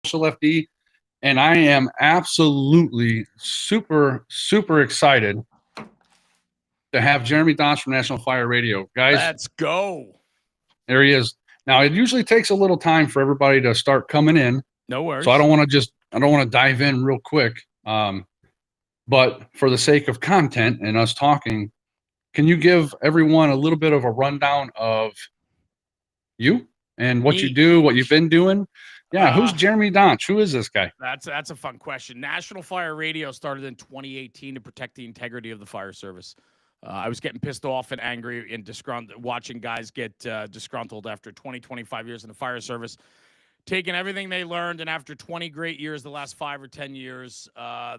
SocialFD, and I am absolutely super excited to have Jeremy Donch from National Fire Radio. Guys, Let's go. there he is. Now, it usually takes a little time for everybody to start coming in, No so I worries. don't want to dive in real quick. But for the sake of content and us talking, can you give everyone a little bit of a rundown of you and what you Me. do, what you've been doing? Yeah, who's Uh, Jeremy Donch? Who is this guy? that's a fun question. National Fire Radio started in 2018 to protect the integrity of the fire service. I was getting pissed off and angry and disgruntled, watching guys get disgruntled after 20, 25 years in the fire service, taking everything they learned, and after 20 great years, the last 5 or 10 years,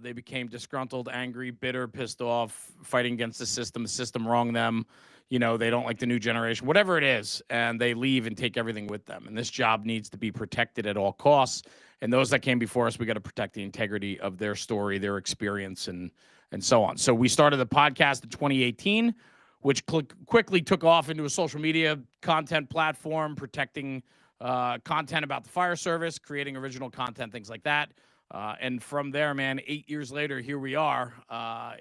they became disgruntled, angry, bitter, pissed off, fighting against the system. The system wronged them. They don't like the new generation, whatever it is, and they leave and take everything with them. And this job needs to be protected at all costs. And those that came before us, we got to protect the integrity of their story, their experience, and so on. So we started the podcast in 2018, which quickly took off into a social media content platform, protecting content about the fire service, creating original content, things like that. And from there, man, 8 years later, here we are.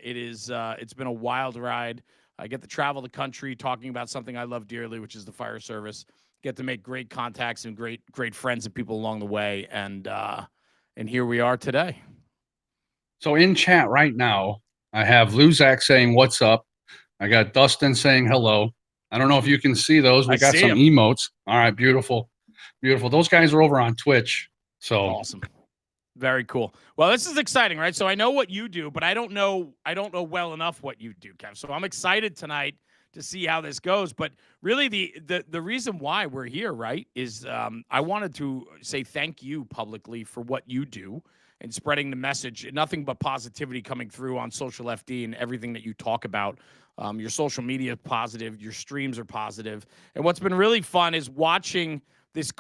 It's been a wild ride. I get to travel the country talking about something I love dearly, which is the fire service. Get to make great contacts and great friends and people along the way. And here we are today. So in chat right now, I have Luzak saying, "What's up?" I got Dustin saying hello. I don't know if you can see those. We I got see some him. emotes. All right, beautiful. Beautiful. Those guys are over on Twitch. So Awesome. Very cool. Well, this is exciting, right? So I know what you do, but I don't know well enough what you do, Kev. So I'm excited tonight to see how this goes. But really the reason why we're here, right, is I wanted to say thank you publicly for what you do and spreading the message. Nothing but positivity coming through on SocialFD and everything that you talk about. Your social media is positive, your streams are positive. And what's been really fun is watching this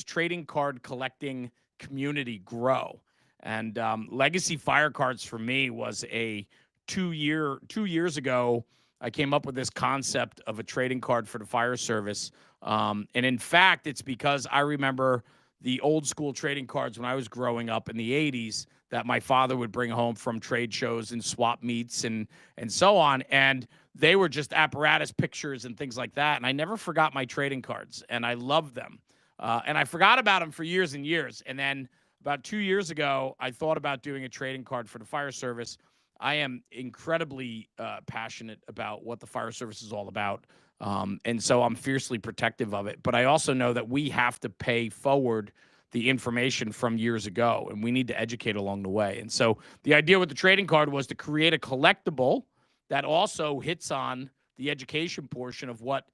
trading card collecting community grow. And Legacy Fire Cards for me was a 2 years ago. I came up with this concept of a trading card for the fire service. And in fact, it's because I remember the old school trading cards when I was growing up in the 80s that my father would bring home from trade shows and swap meets and so on. And they were just apparatus pictures and things like that. And I never forgot my trading cards, and I loved them. And I forgot about them for years and years. And then about 2 years ago, I thought about doing a trading card for the fire service. I am incredibly passionate about what the fire service is all about. And so I'm fiercely protective of it. But I also know that we have to pay forward the information from years ago, and we need to educate along the way. And so the idea with the trading card was to create a collectible that also hits on the education portion of what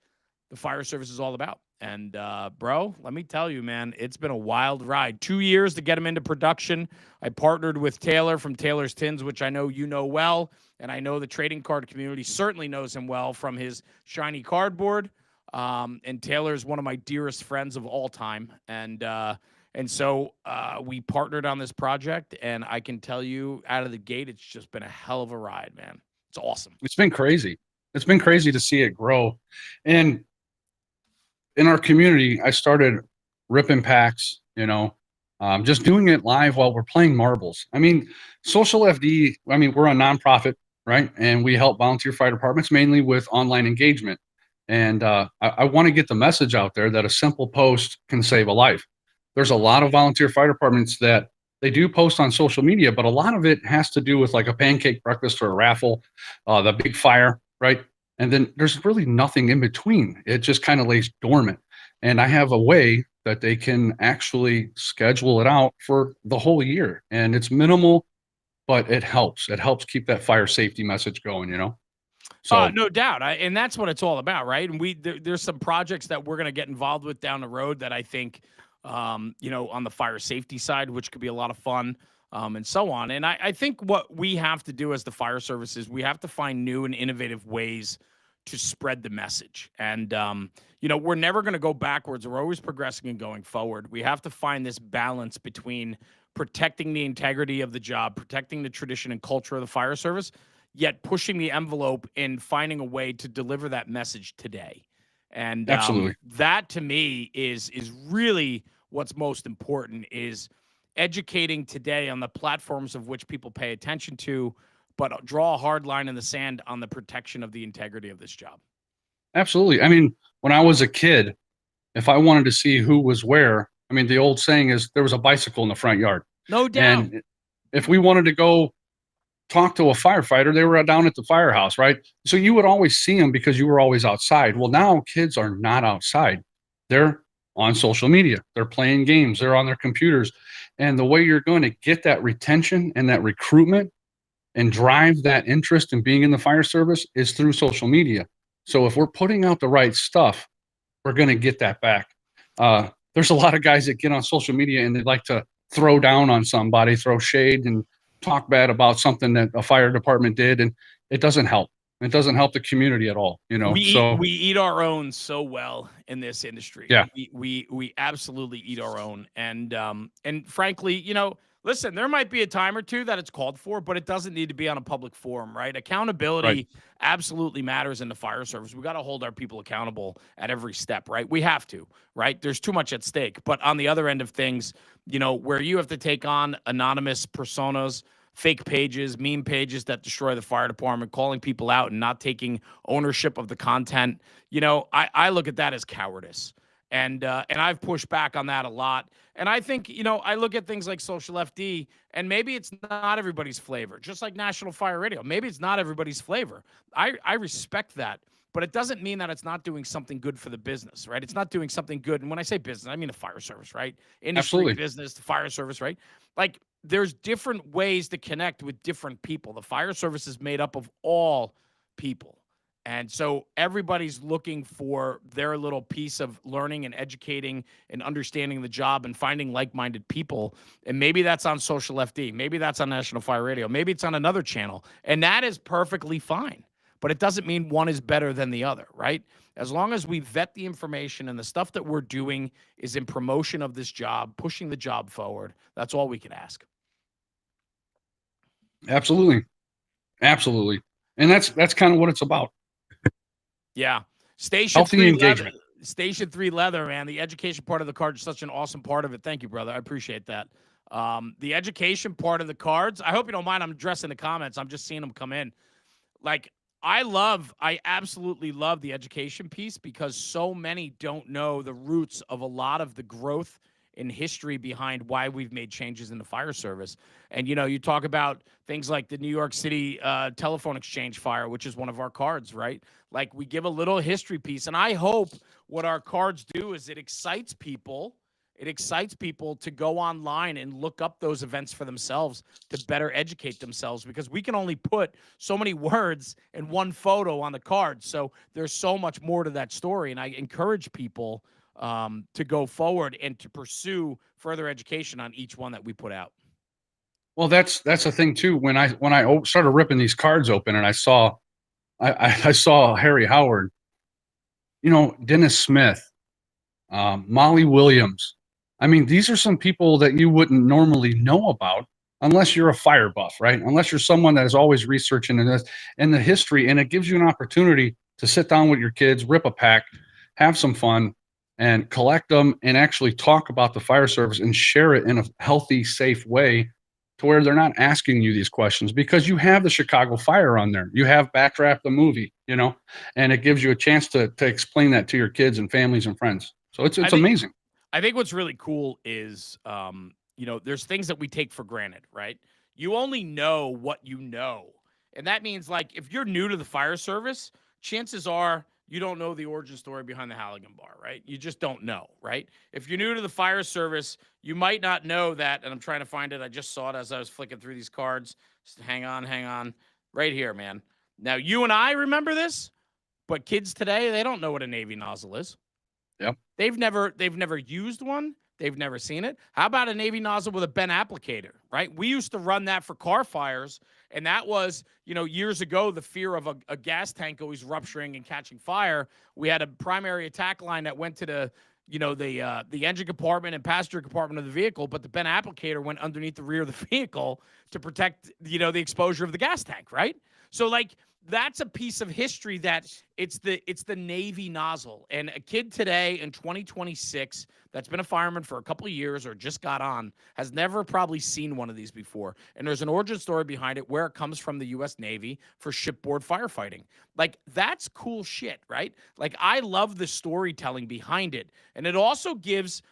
the fire service is all about. And, bro, let me tell you, man, it's been a wild ride. 2 years to get them into production. I partnered with Taylor from Taylor's Tins, which I know you know well. And I know the trading card community certainly knows him well from his shiny cardboard. And Taylor is one of my dearest friends of all time. And so we partnered on this project. And I can tell you out of the gate, it's just been a hell of a ride, man. It's awesome. it's been crazy. It's been crazy to see it grow. And in our community, I started ripping packs, just doing it live while we're playing marbles. I mean, SocialFD, we're a nonprofit, right? And we help volunteer fire departments mainly with online engagement. And I want to get the message out there that a simple post can save a life. There's a lot of volunteer fire departments that they do post on social media, but a lot of it has to do with like a pancake breakfast or a raffle, the big fire, right? And then there's really nothing in between. It just kind of lays dormant. And I have a way that they can actually schedule it out for the whole year. And it's minimal, but it helps. It helps keep that fire safety message going. So No doubt. And that's what it's all about, right? And there's some projects that we're going to get involved with down the road that I think, on the fire safety side, which could be a lot of fun. And so on. And I think what we have to do as the fire service is we have to find new and innovative ways to spread the message. And, we're never going to go backwards. We're always progressing and going forward. We have to find this balance between protecting the integrity of the job, protecting the tradition and culture of the fire service, yet pushing the envelope and finding a way to deliver that message today. And absolutely. that to me is really what's most important is educating today on the platforms of which people pay attention to, but draw a hard line in the sand on the protection of the integrity of this job. Absolutely. I mean, when I was a kid, if I wanted to see who was where, I mean, the old saying is there was a bicycle in the front yard. No doubt. And if we wanted to go talk to a firefighter, they were down at the firehouse, right? So you would always see them because you were always outside. Well, now kids are not outside. They're on social media. They're playing games. They're on their computers. And the way you're going to get that retention and that recruitment and drive that interest in being in the fire service is through social media. So if we're putting out the right stuff, we're going to get that back. There's a lot of guys that get on social media and they like to throw down on somebody, throw shade and talk bad about something that a fire department did. And it doesn't help. It doesn't help the community at all. You know, we eat our own so well in this industry. Yeah. We absolutely eat our own. And frankly, you know, listen, there might be a time or two that it's called for, but it doesn't need to be on a public forum, right? Accountability absolutely matters in the fire service. We got to hold our people accountable at every step, right? We have to, right? There's too much at stake. But on the other end of things, you know, where you have to take on anonymous personas, fake pages, meme pages that destroy the fire department, calling people out and not taking ownership of the content, you know, I look at that as cowardice. And I've pushed back on that a lot. And I think, you know, I look at things like SocialFD, and maybe it's not everybody's flavor, just like National Fire Radio. Maybe it's not everybody's flavor. I respect that, but it doesn't mean that it's not doing something good for the business, right? It's not doing something good. And when I say business, I mean the fire service, right? Industry, Absolutely. business, the fire service, right? Like there's different ways to connect with different people. The fire service is made up of all people. And so everybody's looking for their little piece of learning and educating and understanding the job and finding like-minded people. And maybe that's on SocialFD. Maybe that's on National Fire Radio. Maybe it's on another channel. And that is perfectly fine. But it doesn't mean one is better than the other, right? As long as we vet the information and the stuff that we're doing is in promotion of this job, pushing the job forward, that's all we can ask. Absolutely. Absolutely. And that's kind of what it's about. Yeah. Station Healthy 3 engagement. Leather, Station 3 Leather, man. The education part of the card is such an awesome part of it. Thank you, brother. I appreciate that. The education part of the cards, I hope you don't mind. I'm addressing the comments. I'm just seeing them come in. Like, I absolutely love the education piece because so many don't know the roots of a lot of the growth in history behind why we've made changes in the fire service. And, you know, you talk about things like the New York City telephone exchange fire, which is one of our cards, right? Like we give a little history piece. And I hope what our cards do is it excites people. It excites people to go online and look up those events for themselves to better educate themselves because we can only put so many words and one photo on the card. So there's so much more to that story. And I encourage people to go forward and to pursue further education on each one that we put out. Well, that's the thing too. When I started ripping these cards open and I saw Harry Howard, you know, Dennis Smith, Molly Williams. I mean, these are some people that you wouldn't normally know about unless you're a fire buff, right? Unless you're someone that is always researching this and the history, and it gives you an opportunity to sit down with your kids, rip a pack, have some fun, and collect them and actually talk about the fire service and share it in a healthy, safe way to where they're not asking you these questions because you have the Chicago Fire on there. You have Backdraft the movie, you know, and it gives you a chance to explain that to your kids and families and friends. So it's amazing. I think what's really cool is, you know, there's things that we take for granted, right? You only know what you know. And that means like, if you're new to the fire service, chances are you don't know the origin story behind the Halligan bar, right? You just don't know, right? If you're new to the fire service, you might not know that, and I'm trying to find it. I just saw it as I was flicking through these cards. Just hang on. Right here, man. Now, you and I remember this, but kids today, they don't know what a Navy nozzle is. Yep. They've never used one. They've never seen it. How about a Navy nozzle with a bent applicator, right? We used to run that for car fires, and that was, you know, years ago, the fear of a gas tank always rupturing and catching fire. We had a primary attack line that went to the, you know, the engine compartment and passenger compartment of the vehicle, but the bent applicator went underneath the rear of the vehicle to protect, you know, the exposure of the gas tank, right? So, like, that's a piece of history that it's the Navy nozzle. And a kid today in 2026 that's been a fireman for a couple of years or just got on has never probably seen one of these before. And there's an origin story behind it where it comes from the U.S. Navy for shipboard firefighting. Like, that's cool shit, right? Like, I love the storytelling behind it. And it also gives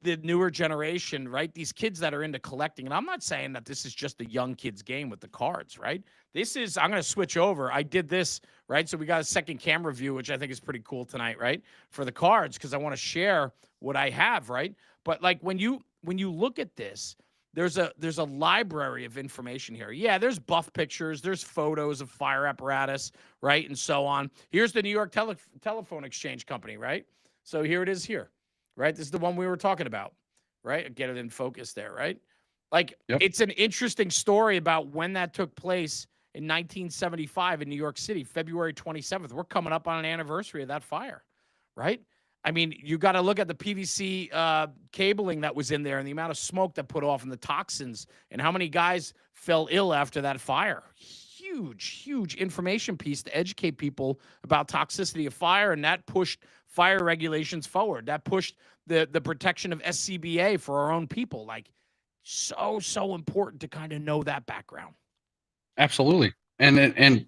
the newer generation, right? These kids that are into collecting. And I'm not saying that this is just a young kid's game with the cards, right? This is, I'm going to switch over. I did this, right? So we got a second camera view, which I think is pretty cool tonight, right? For the cards, because I want to share what I have, right? But like when you look at this, there's a library of information here. Yeah, there's buff pictures, there's photos of fire apparatus, right? And so on. Here's the New York Telephone Exchange Company, right? So here it is here. Right? This is the one we were talking about, right? Get it in focus there, right? Like, Yep. It's an interesting story about when that took place in 1975 in New York City, February 27th. We're coming up on an anniversary of that fire, right? I mean, you got to look at the PVC cabling that was in there and the amount of smoke that put off and the toxins and how many guys fell ill after that fire. Huge information piece to educate people about toxicity of fire, and that pushed fire regulations forward. That pushed the protection of SCBA for our own people. Like, so important to kind of know that background. Absolutely. And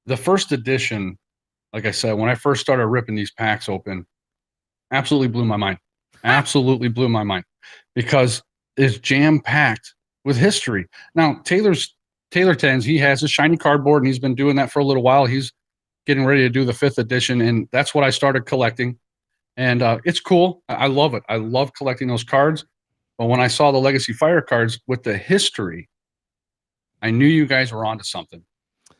the first edition, like I said, when I first started ripping these packs open, absolutely blew my mind. Absolutely blew my mind, because it's jam-packed with history. Now, Taylor Tens, he has a shiny cardboard, and he's been doing that for a little while. He's getting ready to do the 5th edition, and that's what I started collecting. And it's cool. I love it. I love collecting those cards. But when I saw the Legacy Fire cards with the history, I knew you guys were onto something,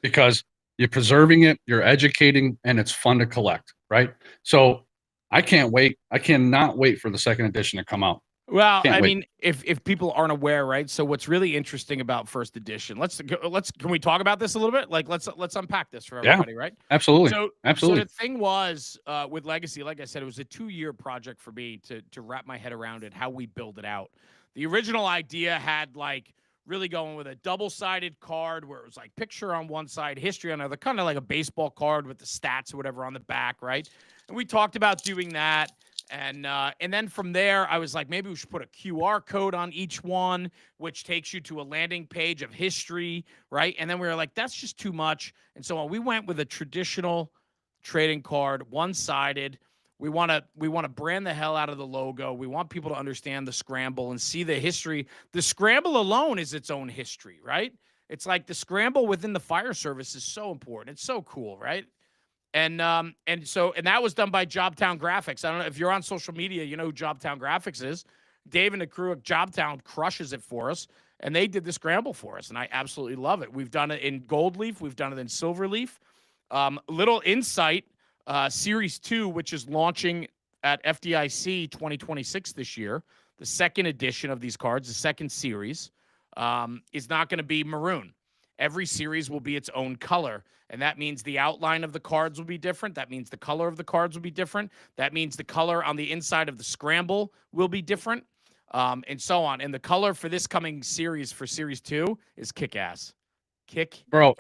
because you're preserving it, you're educating, and it's fun to collect, right? So I can't wait. I cannot wait for the 2nd edition to come out. Well, Can't I wait. mean, if people aren't aware, right? So what's really interesting about 1st edition? Can we talk about this a little bit? Like, let's unpack this for everybody, right? Absolutely. So Absolutely. the thing was with Legacy, like I said, it was a 2-year project for me to wrap my head around it, how we build it out. The original idea had like really going with a double-sided card where it was like picture on one side, history on the other, kind of like a baseball card with the stats or whatever on the back, right? And we talked about doing that. And then from there, I was like, maybe we should put a QR code on each one, which takes you to a landing page of history, right? And then we were like, that's just too much. And so on. We went with a traditional trading card, one-sided. We want to brand the hell out of the logo. We want people to understand the scramble and see the history. The scramble alone is its own history, right? It's like the scramble within the fire service is so important. It's so cool, right? And that was done by Jobtown Graphics. I don't know if you're on social media, you know who Jobtown Graphics is. Dave and the crew at Jobtown crushes it for us, and they did the scramble for us, and I absolutely love it. We've done it in gold leaf, we've done it in silver leaf. Little insight, Series 2, which is launching at FDIC 2026 this year, the 2nd edition of these cards, the 2nd series, is not going to be maroon. Every series will be its own color. And that means the outline of the cards will be different. That means the color of the cards will be different. That means the color on the inside of the scramble will be different, and so on. And the color for this coming series, for Series 2, is kick-ass. Bro,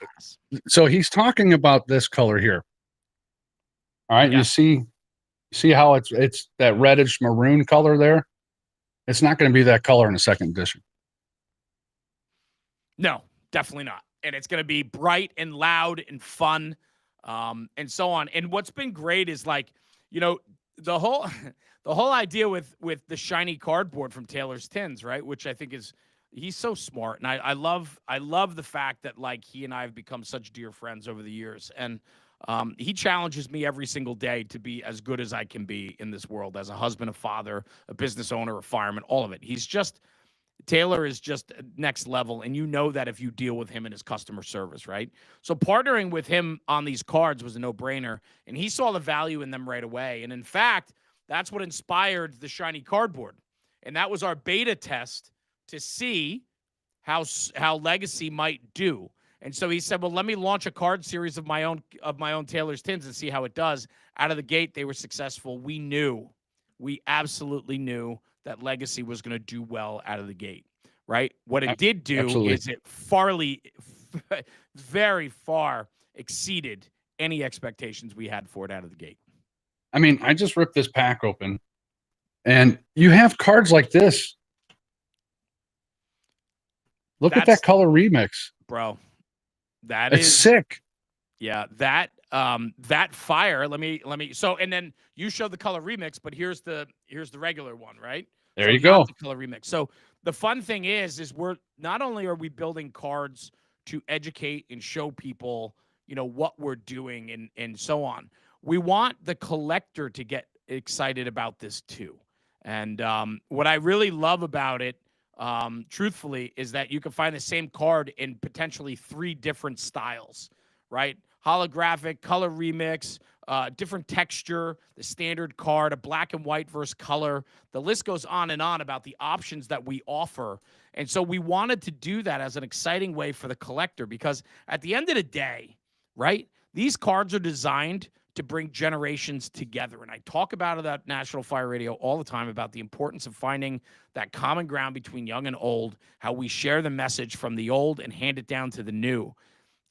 so he's talking about this color here. All right, Yeah. you see how it's that reddish maroon color there? It's not going to be that color in the 2nd edition. No, definitely not. And it's going to be bright and loud and fun, and so on. And what's been great is, like, you know, the whole idea with the shiny cardboard from Taylor's Tins, right? Which I think he's so smart, and I love the fact that, like, he and I have become such dear friends over the years, and he challenges me every single day to be as good as I can be in this world, as a husband, a father, a business owner, a fireman, all of it. Taylor is just next level, and you know that if you deal with him in his customer service, right? So partnering with him on these cards was a no-brainer, and he saw the value in them right away. And in fact, that's what inspired the shiny cardboard. And that was our beta test to see how Legacy might do. And so he said, well, let me launch a card series of my own Taylor's Tins and see how it does. Out of the gate, they were successful. We absolutely knew that Legacy was going to do well out of the gate, right? What it did do Absolutely. is it very far exceeded any expectations we had for it out of the gate. I mean, I just ripped this pack open, and you have cards like this. Look at that color remix, bro. That it's is sick. Yeah, that fire. Let me. So, and then you showed the color remix, but here's the regular one, right? There so you go. The color remix. So the fun thing is we're not only are we building cards to educate and show people, what we're doing and so on. We want the collector to get excited about this too. And what I really love about it, truthfully, is that you can find the same card in potentially 3 different styles, right? Holographic, color remix, different texture, the standard card, a black and white versus color. The list goes on and on about the options that we offer. And so we wanted to do that as an exciting way for the collector, because at the end of the day, right, these cards are designed to bring generations together. And I talk about it at National Fire Radio all the time about the importance of finding that common ground between young and old, how we share the message from the old and hand it down to the new.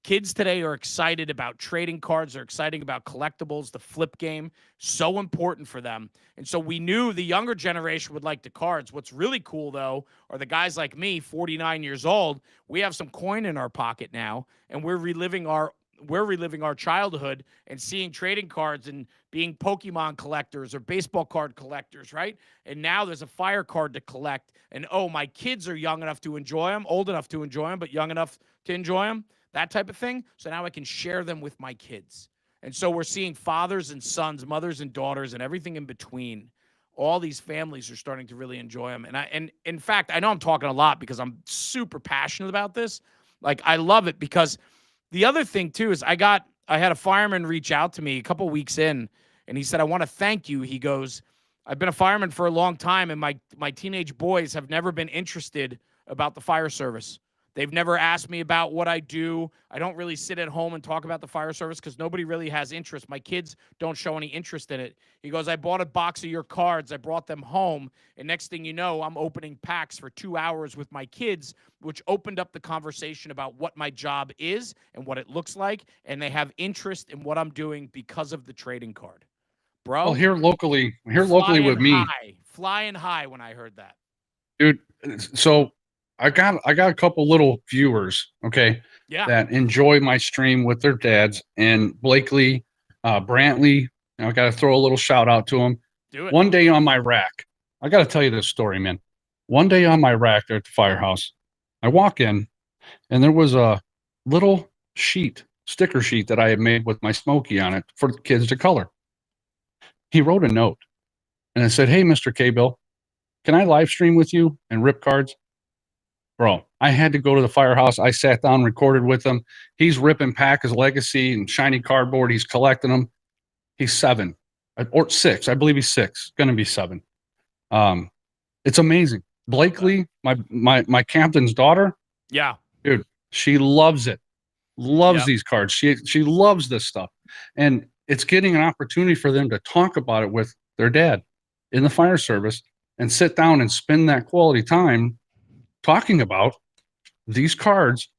Kids today are excited about trading cards. They're excited about collectibles, the flip game, so important for them. And so we knew the younger generation would like the cards. What's really cool, though, are the guys like me, 49 years old. We have some coin in our pocket now, and we're reliving our childhood and seeing trading cards and being Pokemon collectors or baseball card collectors, right? And now there's a fire card to collect. And, oh, my kids are young enough to enjoy them, old enough to enjoy them, but young enough to enjoy them. That type of thing. So now I can share them with my kids. And so we're seeing fathers and sons, mothers and daughters, and everything in between. All these families are starting to really enjoy them. And in fact, I know I'm talking a lot because I'm super passionate about this. Like, I love it, because the other thing too is I had a fireman reach out to me a couple weeks in, and he said, "I want to thank you." He goes, "I've been a fireman for a long time, and my teenage boys have never been interested about the fire service. They've never asked me about what I do. I don't really sit at home and talk about the fire service because nobody really has interest. My kids don't show any interest in it." He goes, "I bought a box of your cards. I brought them home. And next thing you know, I'm opening packs for 2 hours with my kids," which opened up the conversation about what my job is and what it looks like. And they have interest in what I'm doing because of the trading card. Bro. Well, here locally with me. Flying high when I heard that. Dude, so I got a couple little viewers, okay, that enjoy my stream with their dads, and Blakely, Brantley. I got to throw a little shout out to them. Do it. One day on my rack, I got to tell you this story, man. One day on my rack there at the firehouse, I walk in, and there was a little sticker sheet that I had made with my Smokey on it for the kids to color. He wrote a note, and it said, "Hey, Mr. K-Bill, can I live stream with you and rip cards?" Bro, I had to go to the firehouse. I sat down, recorded with him. He's ripping pack his legacy and shiny cardboard. He's collecting them. He's 7 or 6. I believe he's 6. Going to be 7. It's amazing. Blakely, my captain's daughter. Yeah, dude, she loves it. Loves these cards. She loves this stuff, and it's getting an opportunity for them to talk about it with their dad in the fire service and sit down and spend that quality time talking about these cards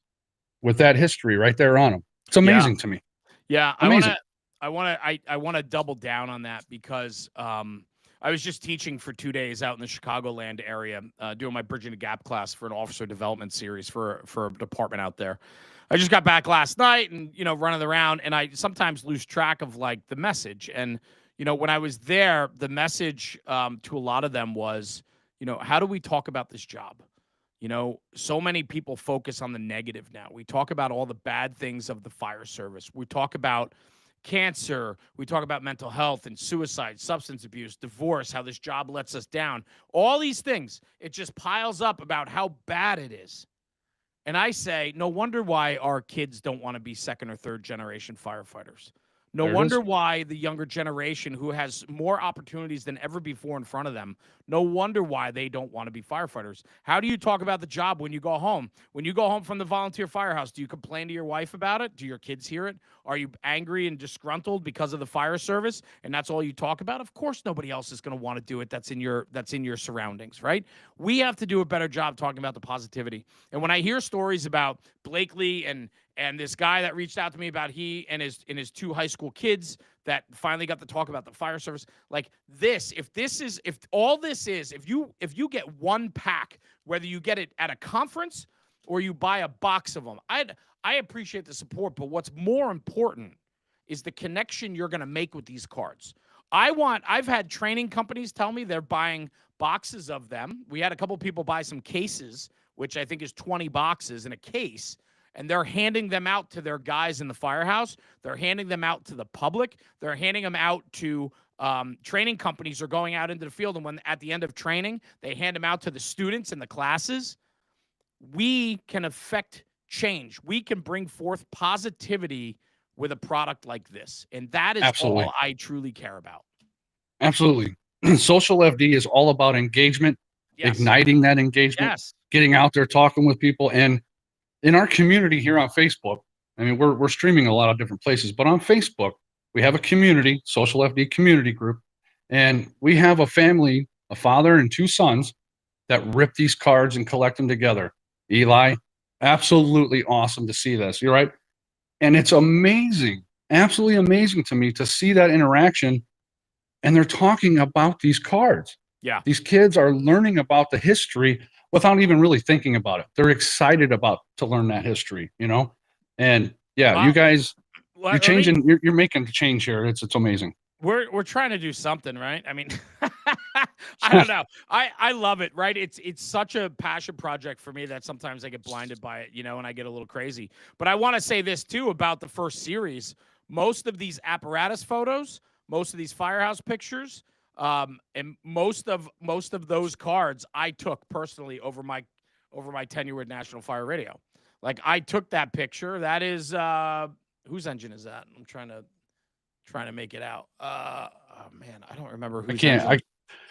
with that history right there on them. It's amazing to me. Yeah, amazing. I want to double down on that, because I was just teaching for 2 days out in the Chicagoland area, doing my Bridging the Gap class for an officer development series for a department out there. I just got back last night and, running around, and I sometimes lose track of like the message. And, when I was there, the message to a lot of them was, how do we talk about this job? So many people focus on the negative now. We talk about all the bad things of the fire service. We talk about cancer. We talk about mental health and suicide, substance abuse, divorce, how this job lets us down. All these things, it just piles up about how bad it is. And I say, no wonder why our kids don't want to be 2nd or 3rd generation firefighters. No wonder why the younger generation, who has more opportunities than ever before in front of them, no wonder why they don't want to be firefighters. How do you talk about the job when you go home? When you go home from the volunteer firehouse, do you complain to your wife about it? Do your kids hear it? Are you angry and disgruntled because of the fire service, and that's all you talk about? Of course nobody else is going to want to do it that's in your surroundings, right? We have to do a better job talking about the positivity. And when I hear stories about Blakely and And this guy that reached out to me about he and his two high school kids that finally got to talk about the fire service. Like this, if you get one pack, whether you get it at a conference or you buy a box of them, I appreciate the support, but what's more important is the connection you're going to make with these cards. I've had training companies tell me they're buying boxes of them. We had a couple people buy some cases, which I think is 20 boxes in a case, and they're handing them out to their guys in the firehouse. They're handing them out to the public. They're handing them out to training companies are going out into the field, and when at the end of training, they hand them out to the students in the classes. We can affect change. We can bring forth positivity with a product like this, and that is all I truly care about. Absolutely. SocialFD is all about engagement, igniting that engagement, getting out there, talking with people. And in our community here on Facebook, I mean, we're streaming a lot of different places, but on Facebook, we have a community, SocialFD community group, and we have a family, a father and two sons that rip these cards and collect them together. Eli, absolutely awesome to see this. You're right. And it's amazing, absolutely amazing to me to see that interaction. And they're talking about these cards. Yeah. These kids are learning about the history without even really thinking about it. They're excited to learn that history, you know? And yeah, wow. You guys, you're changing, you're making the change here. It's amazing. We're trying to do something, right? I mean, I don't know. I love it, right? It's such a passion project for me that sometimes I get blinded by it, you know, and I get a little crazy. But I want to say this too about the first series. Most of these apparatus photos, most of these firehouse pictures, and most of those cards I took personally over my tenure with National Fire Radio. Like I took that picture. That is whose engine is that? I'm trying to make it out. Oh man, I don't remember whose engine.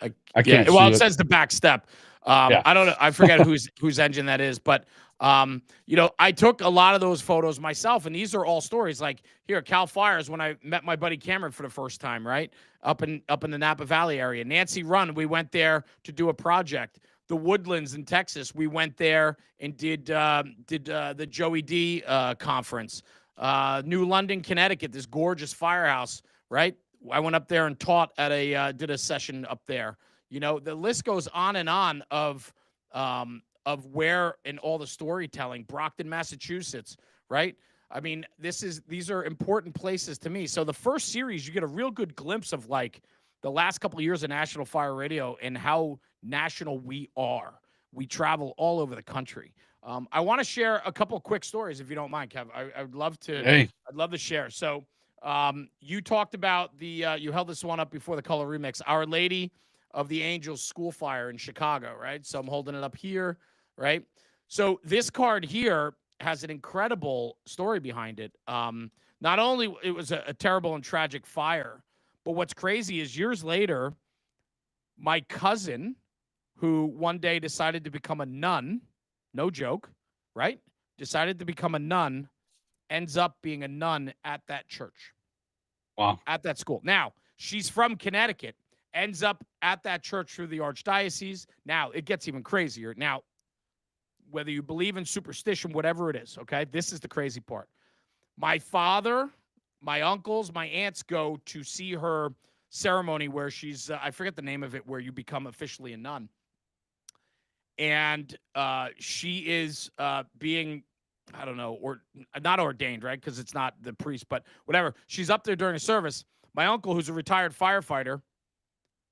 I can't. Well, it says the back step. I don't know. I forget whose engine that is, but you know, I took a lot of those photos myself, and these are all stories. Like here, Cal Fires, when I met my buddy Cameron for the first time, right up in the Napa Valley area. Nancy Run, we went there to do a project. The Woodlands in Texas, we went there and did the Joey D conference. New London, Connecticut, this gorgeous firehouse, right? I went up there and taught at did a session up there. You know, the list goes on and on of where in all the storytelling. Brockton, Massachusetts, right? I mean, these are important places to me. So the first series, you get a real good glimpse of like the last couple of years of National Fire Radio and how national we are. We travel all over the country. I want to share a couple quick stories, if you don't mind, Kev. I'd love to. Hey. I'd love to share. So, you talked about you held this one up before the Color Remix, Our Lady of the Angels School Fire in Chicago, right? So I'm holding it up here, right? So this card here has an incredible story behind it. Not only it was a terrible and tragic fire, but what's crazy is years later, my cousin, who one day decided to become a nun. No joke, right? Decided to become a nun, ends up being a nun at that church. Wow. At that school. Now, she's from Connecticut, ends up at that church through the archdiocese. Now, it gets even crazier. Now, whether you believe in superstition, whatever it is, okay? This is the crazy part. My father, my uncles, my aunts go to see her ceremony where she's, I forget the name of it, where you become officially a nun. And she is being, I don't know, or not ordained, right? Because it's not the priest, but whatever. She's up there during a service. My uncle, who's a retired firefighter,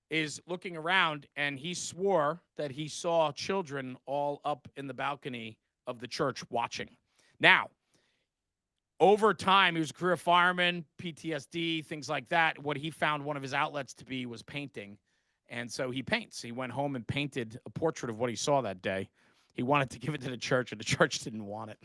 is looking around, and he swore that he saw children all up in the balcony of the church watching. Now, over time, he was a career fireman, PTSD, things like that. What he found one of his outlets to be was painting. And so he paints. He went home and painted a portrait of what he saw that day. He wanted to give it to the church, and the church didn't want it.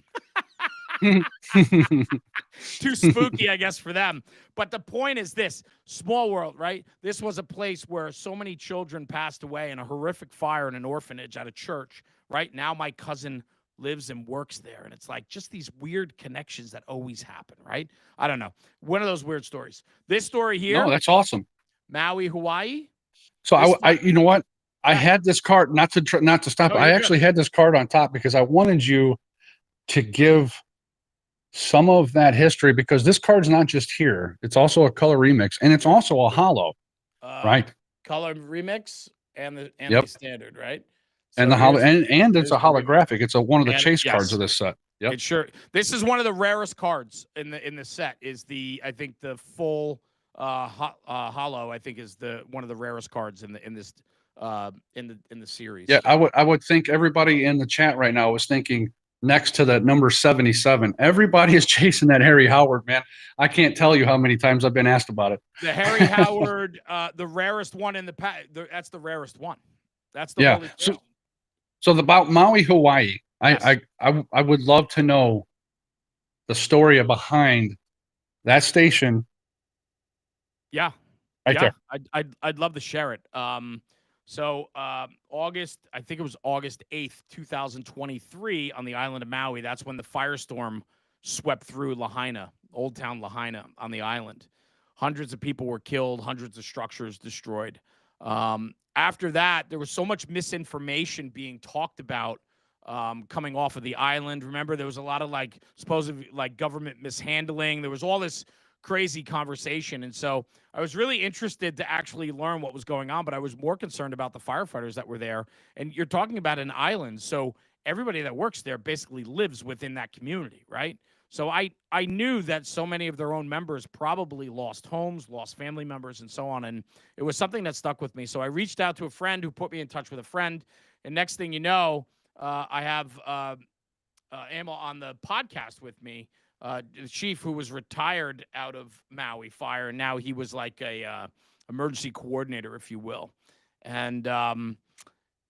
Too spooky, I guess, for them. But the point is this, small world, right? This was a place where so many children passed away in a horrific fire in an orphanage at a church, right? Now my cousin lives and works there. And it's like just these weird connections that always happen, right? I don't know. One of those weird stories. This story here. No, that's awesome. Maui, Hawaii. So I you know what? I had this card, not to stop. I actually had this card on top because I wanted you to give some of that history, because this card's not just here. It's also a color remix, and it's also a holo, right? Color remix and the Yep. standard, right? And So the holo, here's and it's a the remix. holographic. It's one of the And chase cards yes, of this set. Yep. it sure. This is one of the rarest cards in the set. Is I think the full holo. I think is one of the rarest cards in this in the series. Yeah, I would think everybody in the chat right now was thinking next to that number 77. Everybody is chasing that Harry Howard, man. I can't tell you how many times I've been asked about it. The Harry Howard, the rarest one in the pack. That's the rarest one. That's the holy grail. So about Maui, Hawaii, Yes. I would love to know the story behind that station. Yeah. Right there. I'd love to share it. So August, I think it was August 8th, 2023 on the island of Maui. That's when the firestorm swept through Lahaina, Old Town Lahaina on the island. Hundreds of people were killed, hundreds of structures destroyed. After that, there was so much misinformation being talked about coming off of the island. Remember, there was a lot of supposedly government mishandling. There was all this crazy conversation. And so I was really interested to actually learn what was going on, but I was more concerned about the firefighters that were there. And you're talking about an island. So everybody that works there basically lives within that community, right? So I knew that so many of their own members probably lost homes, lost family members, and so on. And it was something that stuck with me. So I reached out to a friend who put me in touch with a friend. And next thing you know, I have Emil on the podcast with me, the chief who was retired out of Maui Fire. And now he was like a emergency coordinator, if you will. And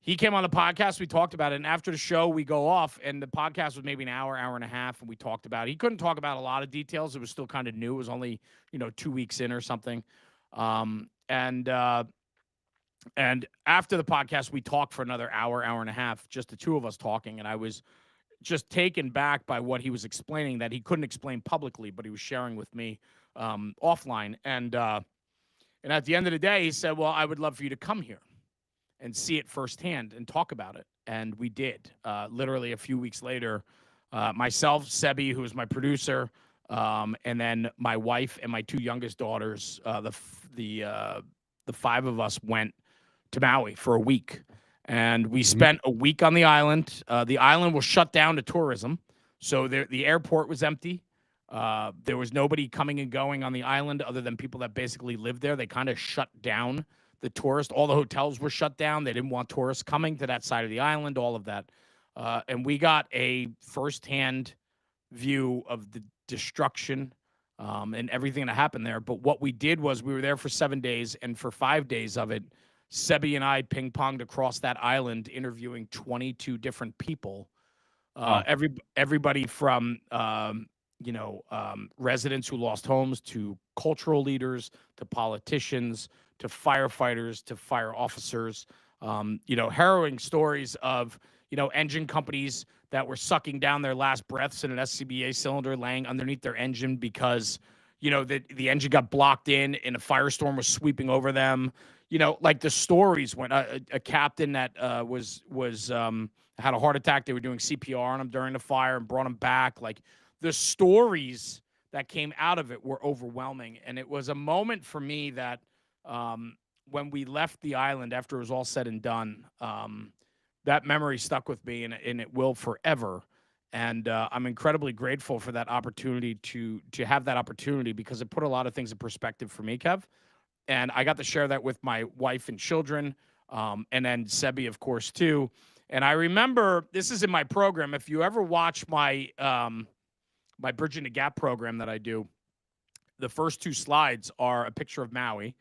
he came on the podcast. We talked about it. And after the show, we go off. And the podcast was maybe an hour, hour and a half. And we talked about it. He couldn't talk about a lot of details. It was still kind of new. It was only, 2 weeks in or something. And after the podcast, we talked for another hour, hour and a half, just the two of us talking. And I was just taken back by what he was explaining that he couldn't explain publicly, but he was sharing with me offline. And at the end of the day, he said, well, I would love for you to come here and see it firsthand and talk about it. And we did. Literally a few weeks later, myself, Sebi, who is my producer, and then my wife and my two youngest daughters, the five of us went to Maui for a week. And we spent a week on the island. The island was shut down to tourism. So the airport was empty. There was nobody coming and going on the island other than people that basically lived there. They kind of shut down the tourists. All the hotels were shut down. They didn't want tourists coming to that side of the island, all of that. And we got a firsthand view of the destruction and everything that happened there. But what we did was we were there for 7 days, and for 5 days of it, Sebi and I ping-ponged across that island, interviewing 22 different people. Everybody from residents who lost homes, to cultural leaders, to politicians, to firefighters, to fire officers. Harrowing stories of engine companies that were sucking down their last breaths in an SCBA cylinder, laying underneath their engine because the engine got blocked in and a firestorm was sweeping over them. The stories when a captain that had a heart attack, they were doing CPR on him during the fire and brought him back. Like, the stories that came out of it were overwhelming. And it was a moment for me that when we left the island after it was all said and done, that memory stuck with me, and it will forever. And I'm incredibly grateful for that opportunity to have that opportunity, because it put a lot of things in perspective for me, Kev. And I got to share that with my wife and children, and then Sebi, of course, too. And I remember, this is in my program. If you ever watch my my Bridging the Gap program that I do, the first two slides are a picture of Maui,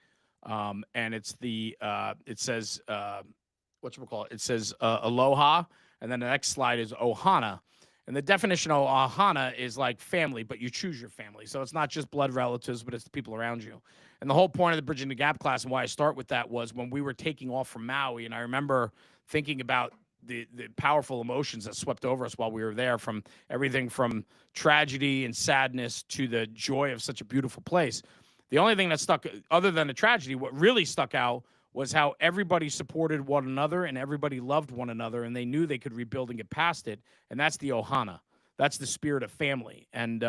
and it's it says whatchamacallit? It says aloha, and then the next slide is ohana. And the definition of ohana is like family, but you choose your family. So it's not just blood relatives, but it's the people around you. And the whole point of the Bridging the Gap class, and why I start with that, was when we were taking off from Maui, and I remember thinking about the powerful emotions that swept over us while we were there, from everything from tragedy and sadness to the joy of such a beautiful place. The only thing that stuck, other than the tragedy, what really stuck out was how everybody supported one another and everybody loved one another, and they knew they could rebuild and get past it. And that's the ohana. That's the spirit of family. And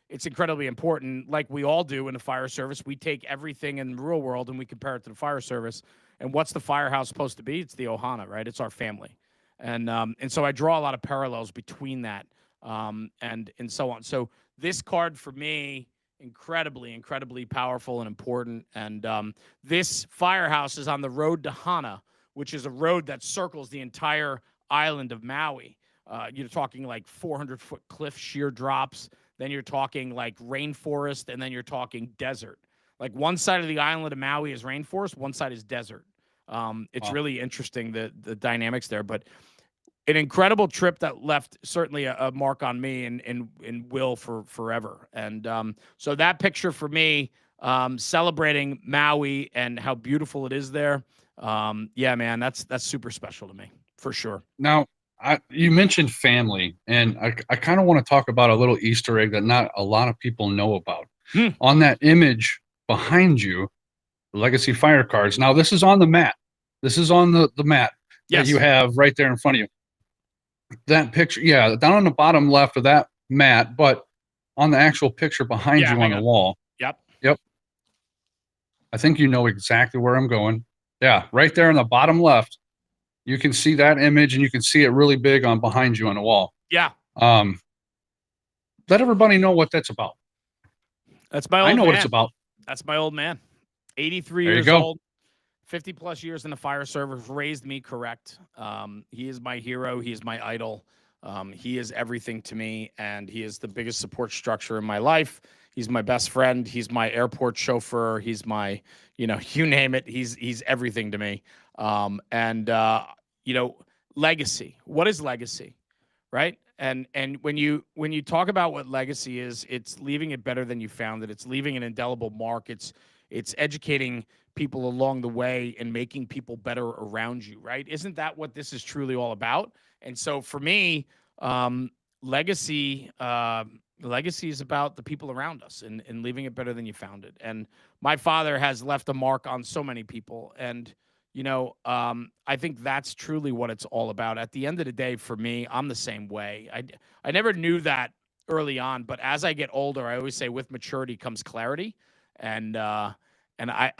it's incredibly important. Like we all do in the fire service, we take everything in the real world and we compare it to the fire service. And what's the firehouse supposed to be? It's the Ohana, right? It's our family. And so I draw a lot of parallels between that and so on. So this card for me, incredibly powerful and important. And this firehouse is on the road to Hana, which is a road that circles the entire island of Maui. You're talking like 400-foot cliff sheer drops. Then you're talking like rainforest, and then you're talking desert. Like one side of the island of Maui is rainforest, one side is desert. It's really interesting, the dynamics there. But an incredible trip that left certainly a mark on me and will for forever. And so that picture for me, celebrating Maui and how beautiful it is there. Yeah, man, that's super special to me for sure. Now, you mentioned family, and I kind of want to talk about a little Easter egg that not a lot of people know about. On that image behind you, the Legacy Fire cards. Now, this is on the mat. This is on the mat that you have right there in front of you. That picture, yeah, down on the bottom left of that mat, but on the actual picture behind you on the wall. Yep. I think you know exactly where I'm going. Yeah, right there on the bottom left. You can see that image, and you can see it really big on behind you on the wall. Yeah. Let everybody know what that's about. That's my old man. I know what it's about. That's my old man. 83 years old, 50 plus years in the fire service, raised me correct. He is my hero. He is my idol. He is everything to me, and he is the biggest support structure in my life. He's my best friend. He's my airport chauffeur. He's my, you name it. He's everything to me. Legacy. What is legacy, right? And when you talk about what legacy is, it's leaving it better than you found it. It's leaving an indelible mark. It's educating people along the way and making people better around you, right? Isn't that what this is truly all about? And so for me, legacy is about the people around us and leaving it better than you found it. And my father has left a mark on so many people. And, I think that's truly what it's all about. At the end of the day, for me, I'm the same way. I never knew that early on, but as I get older, I always say with maturity comes clarity. And I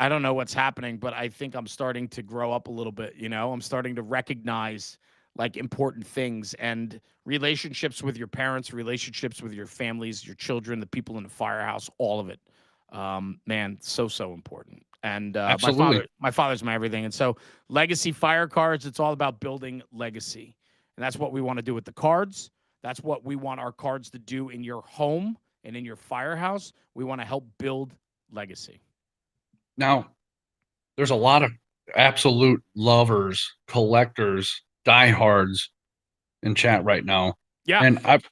don't know what's happening, but I think I'm starting to grow up a little bit. I'm starting to recognize like important things and relationships with your parents, relationships with your families, your children, the people in the firehouse, all of it. Man, so important. And my father's my everything. And so Legacy Fire cards, it's all about building legacy. And that's what we want to do with the cards. That's what we want our cards to do in your home and in your firehouse. We want to help build legacy. Now, there's a lot of absolute lovers, collectors, diehards in chat right now. Yeah. And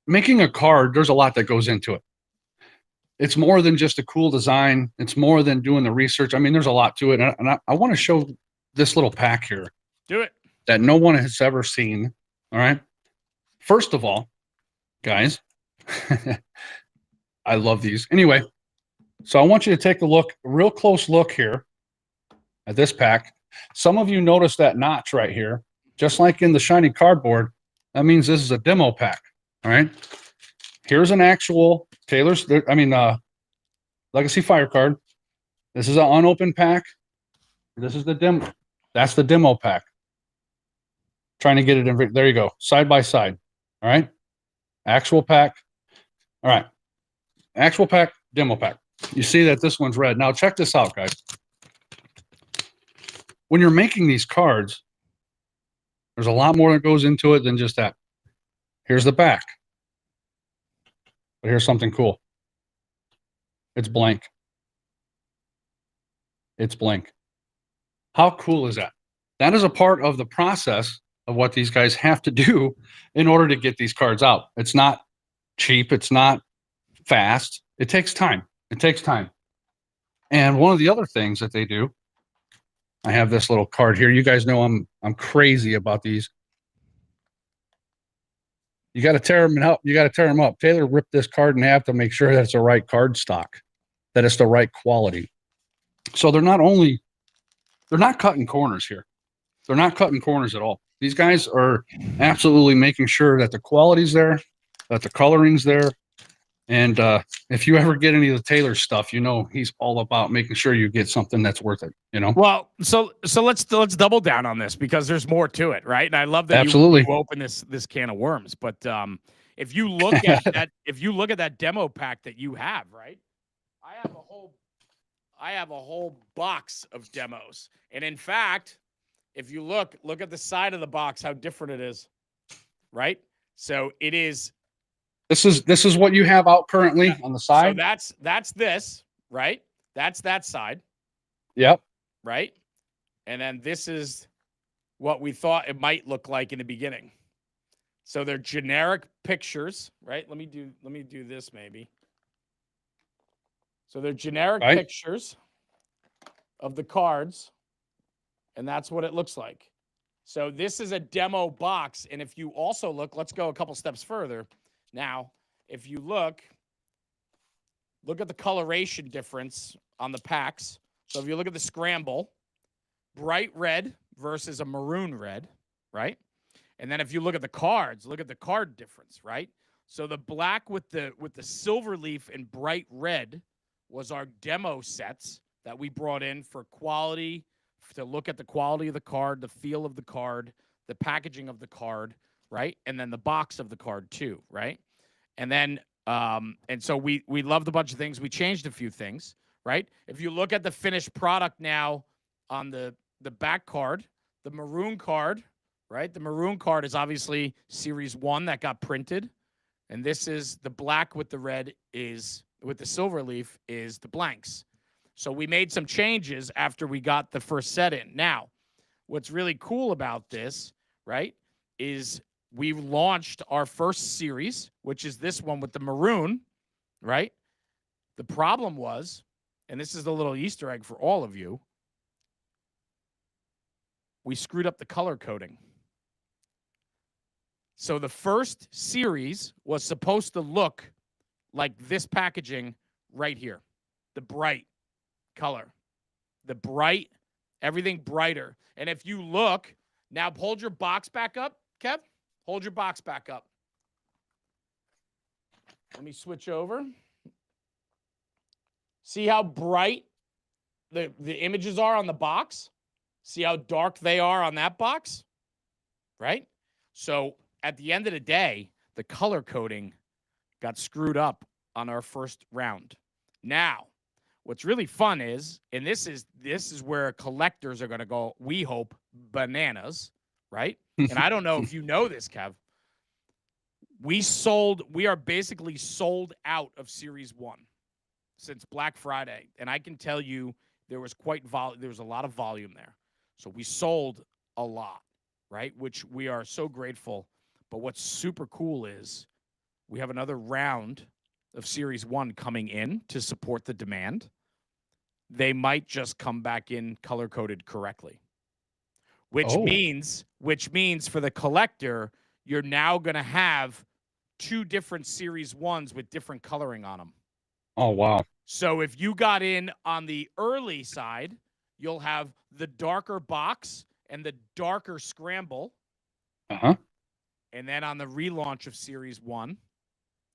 making a card, there's a lot that goes into it. It's more than just a cool design. It's more than doing the research. I mean, there's a lot to it. And I want to show this little pack here. Do it. That no one has ever seen. All right. First of all, guys, I love these. Anyway, so I want you to take a real close look here at this pack. Some of you notice that notch right here, just like in the shiny cardboard. That means this is a demo pack. All right. Here's an actual Legacy Fire card. This is an unopened pack. This is the demo. That's the demo pack. Trying to get it in. There you go. Side by side. All right. Actual pack. All right. Actual pack, demo pack. You see that this one's red. Now check this out, guys. When you're making these cards, there's a lot more that goes into it than just that. Here's the back. But here's something cool. It's blank. It's blank. How cool is that? That is a part of the process of what these guys have to do in order to get these cards out. It's not cheap. It's not fast. It takes time. It takes time. And one of the other things that they do, I have this little card here. You guys know I'm crazy about these. You got to tear them up. You got to tear them up. Taylor ripped this card in half to make sure that it's the right card stock, that it's the right quality. So they're not cutting corners here. They're not cutting corners at all. These guys are absolutely making sure that the quality's there, that the coloring's there. And if you ever get any of the Taylor stuff, you know he's all about making sure you get something that's worth it. You know. Well, so let's double down on this because there's more to it, right? And I love that Absolutely. you open this can of worms. But if you look at that demo pack that you have, right? I have a whole box of demos, and in fact, if you look at the side of the box, how different it is, right? So it is. This is what you have out currently on the side. So that's this, right? That's that side. Yep. Right? And then this is what we thought it might look like in the beginning. So they're generic pictures, right? Let me do this maybe. So they're generic pictures of the cards, and that's what it looks like. So this is a demo box, and if you also look, let's go a couple steps further. Now, if you look at the coloration difference on the packs. So if you look at the scramble, bright red versus a maroon red, right? And then if you look at the cards, look at the card difference, right? So the black with the silver leaf and bright red was our demo sets that we brought in for quality, to look at the quality of the card, the feel of the card, the packaging of the card, right? And then the box of the card too, right? And then and so we loved a bunch of things. We changed a few things, right? If you look at the finished product now on the back card, the maroon card, right? The maroon card is obviously Series 1 that got printed. And this is the black with the red is, with the silver leaf, is the blanks. So we made some changes after we got the first set in. Now, what's really cool about this, right, is we launched our first series, which is this one with the maroon, right? The problem was, and this is the little Easter egg for all of you, we screwed up the color coding. So the first series was supposed to look like this packaging right here, the bright color, the bright, everything brighter. And if you look, now hold your box back up, Kev. Hold your box back up. Let me switch over. See how bright the images are on the box? See how dark they are on that box? Right? So at the end of the day, the color coding got screwed up on our first round. Now, what's really fun is, and this is where collectors are going to go, we hope, bananas, right? And I don't know if you know this, Kev. We are basically sold out of Series 1 since Black Friday. And I can tell you there was a lot of volume there. So we sold a lot, right? Which we are so grateful. But what's super cool is we have another round of Series 1 coming in to support the demand. They might just come back in color-coded correctly. Which means for the collector, you're now going to have 2 different Series 1s with different coloring on them. Oh, wow. So if you got in on the early side, you'll have the darker box and the darker scramble. Uh-huh. And then on the relaunch of Series 1,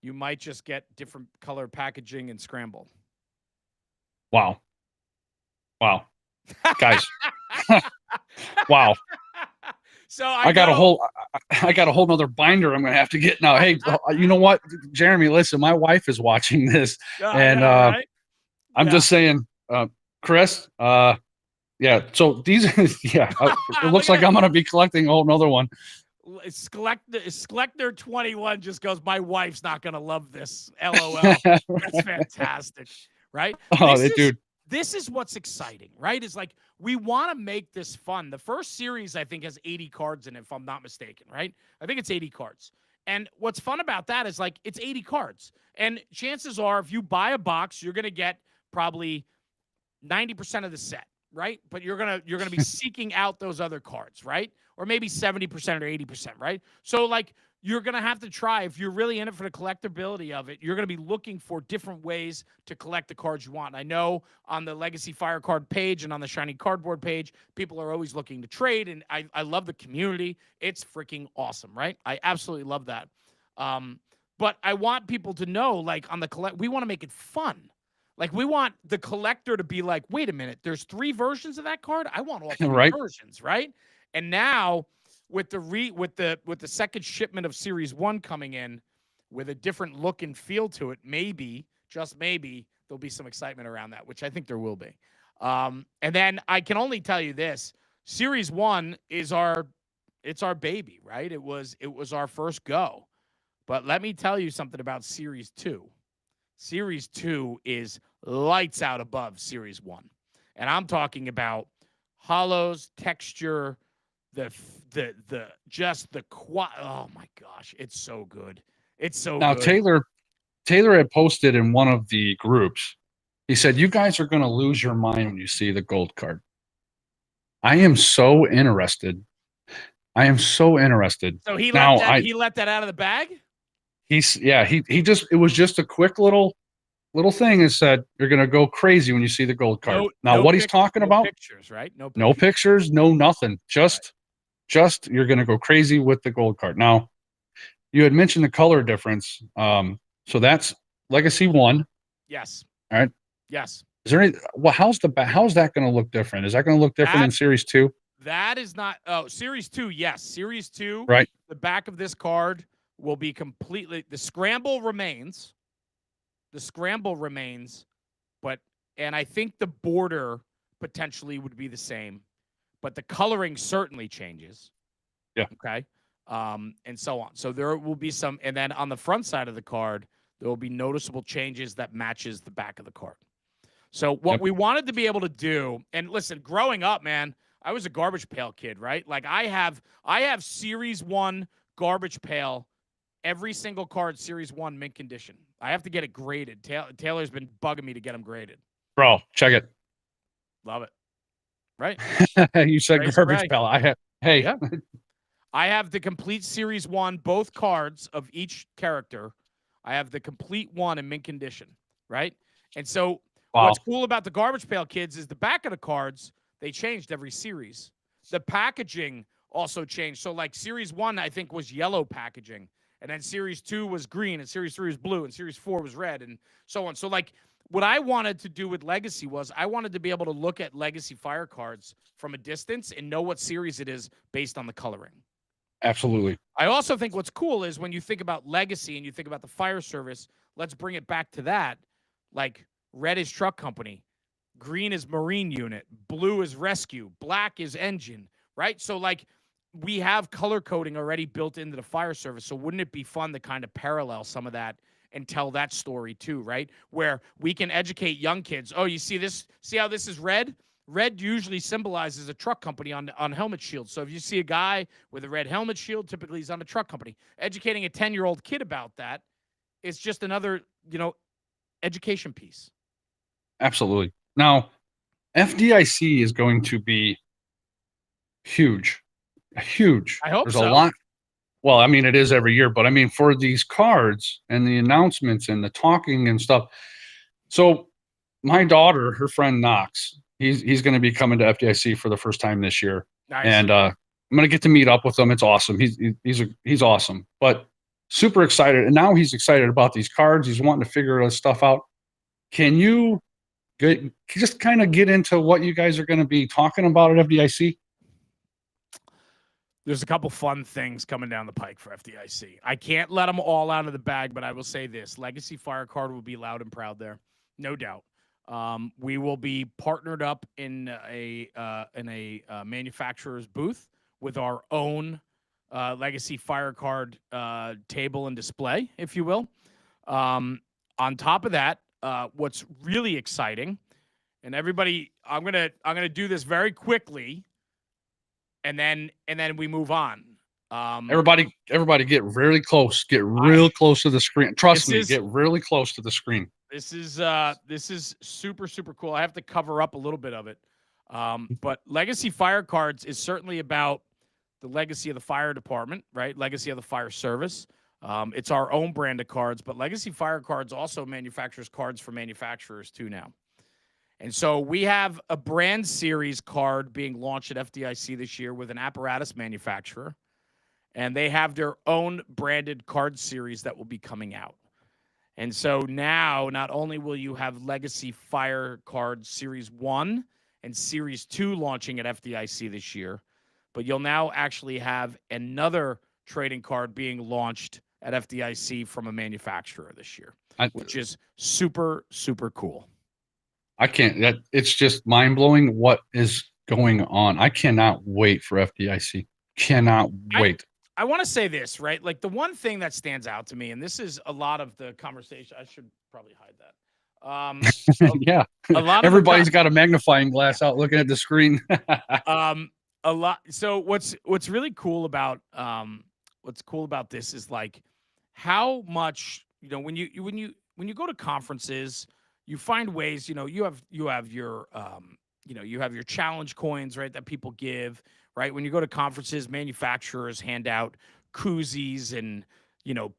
you might just get different color packaging and scramble. Wow. Wow. Guys. Wow. So I got a whole nother binder I'm going to have to get now. Hey, you know what, Jeremy, listen, my wife is watching this and right? I'm just saying, Chris, yeah. So these, yeah, it looks like I'm going to be collecting a whole nother one. Skeletor 21 just goes, my wife's not going to love this. LOL. That's fantastic. Right? Oh, dude. This is what's exciting, right? Is like, we want to make this fun. The first series, I think, has 80 cards in it, if I'm not mistaken, right? I think it's 80 cards. And what's fun about that is, like, it's 80 cards. And chances are, if you buy a box, you're going to get probably 90% of the set, right? But you're going to be seeking out those other cards, right? or maybe 70% or 80%, right? So like you're going to have to try, if you're really in it for the collectability of it, you're going to be looking for different ways to collect the cards you want. And I know on the Legacy Fire Card page and on the Shiny Cardboard page, people are always looking to trade. And I love the community. It's freaking awesome, right? I absolutely love that. But I want people to know, like on the we want to make it fun. Like we want the collector to be like, wait a minute, there's 3 versions of that card. I want all 3 Right. versions, right? And now with the second shipment of Series 1 coming in with a different look and feel to it, maybe, just maybe, there'll be some excitement around that, which I think there will be. And then I can only tell you this, Series 1 is our baby, right? It was our first go. But let me tell you something about Series 2. Series 2 is lights out above Series 1. And I'm talking about hollows, texture, oh my gosh, it's so good. It's so Now, good. Taylor had posted in one of the groups, he said, you guys are going to lose your mind when you see the gold card. I am so interested. So he Now, let that out of the bag? he it was just a quick little thing and said, you're going to go crazy when you see the gold card. What he's talking about, pictures, right? No pictures, no nothing. Just you're going to go crazy with the gold card. Now, you had mentioned the color difference. So that's Legacy 1. Yes. All right. Yes. Is there any, how's that going to look different? Is that going to look different in Series 2? That is not, Series 2, yes. Series 2, right. The back of this card will be completely, the scramble remains, and I think the border potentially would be the same, but the coloring certainly changes. Yeah. Okay. And so on. So there will be some, and then on the front side of the card, there will be noticeable changes that matches the back of the card. So what we wanted to be able to do, and listen, growing up, man, I was a garbage pail kid, right? Like I have Series 1 garbage pail, every single card Series 1 mint condition. I have to get it graded. Taylor's been bugging me to get them graded. Bro, check it. Love it. Right? You said garbage pail. Yeah. I have the complete Series 1, both cards of each character. I have the complete one in mint condition, right? And so what's cool about the garbage pail kids is the back of the cards, they changed every series. The packaging also changed. So like Series 1, I think, was yellow packaging. And then Series 2 was green, and Series 3 was blue, and Series 4 was red, and so on. So like what I wanted to do with Legacy was I wanted to be able to look at Legacy Fire cards from a distance and know what series it is based on the coloring. Absolutely. I also think what's cool is when you think about Legacy and you think about the fire service, let's bring it back to that. Like red is truck company, green is marine unit, blue is rescue, black is engine, right? So like we have color coding already built into the fire service. So wouldn't it be fun to kind of parallel some of that and tell that story too, right? Where we can educate young kids. Oh, you see this? See how this is red? Red usually symbolizes a truck company on helmet shields. So if you see a guy with a red helmet shield, typically he's on a truck company. Educating a 10-year-old kid about that is just another, education piece. Absolutely. Now, FDIC is going to be huge. I hope There's so. a lot. Well, I mean, it is every year, but I mean, for these cards and the announcements and the talking and stuff. So my daughter, her friend Knox, he's going to be coming to FDIC for the first time this year. Nice. And I'm going to get to meet up with him. It's awesome. He's awesome, but super excited. And now he's excited about these cards. He's wanting to figure this stuff out. Can you just kind of get into what you guys are going to be talking about at FDIC? There's a couple fun things coming down the pike for FDIC. I can't let them all out of the bag, but I will say this. Legacy Fire Card will be loud and proud there. No doubt. We will be partnered up in a manufacturer's booth with our own Legacy Fire Card table and display, if you will. On top of that, what's really exciting, and everybody, I'm gonna do this very quickly, and then we move on. Everybody get really close. Get real close to the screen. Trust me, get really close to the screen. This is super, super cool. I have to cover up a little bit of it. But Legacy Fire Cards is certainly about the legacy of the fire department, right? Legacy of the fire service. It's our own brand of cards, but Legacy Fire Cards also manufactures cards for manufacturers too now. And so we have a brand series card being launched at FDIC this year with an apparatus manufacturer, and they have their own branded card series that will be coming out. And so now not only will you have Legacy Fire Cards Series 1 and Series 2 launching at FDIC this year, but you'll now actually have another trading card being launched at FDIC from a manufacturer this year, which is super, super cool. It's just mind blowing what is going on. I cannot wait for FDIC. Cannot wait. I want to say this, right? Like the one thing that stands out to me, and this is a lot of the conversation. I should probably hide that. Yeah. Everybody's got a magnifying glass out looking at the screen. A lot. So what's really cool about this is like how much, when you go to conferences, you find ways, you have your you have your challenge coins, right, that people give, right? When you go to conferences, manufacturers hand out koozies and,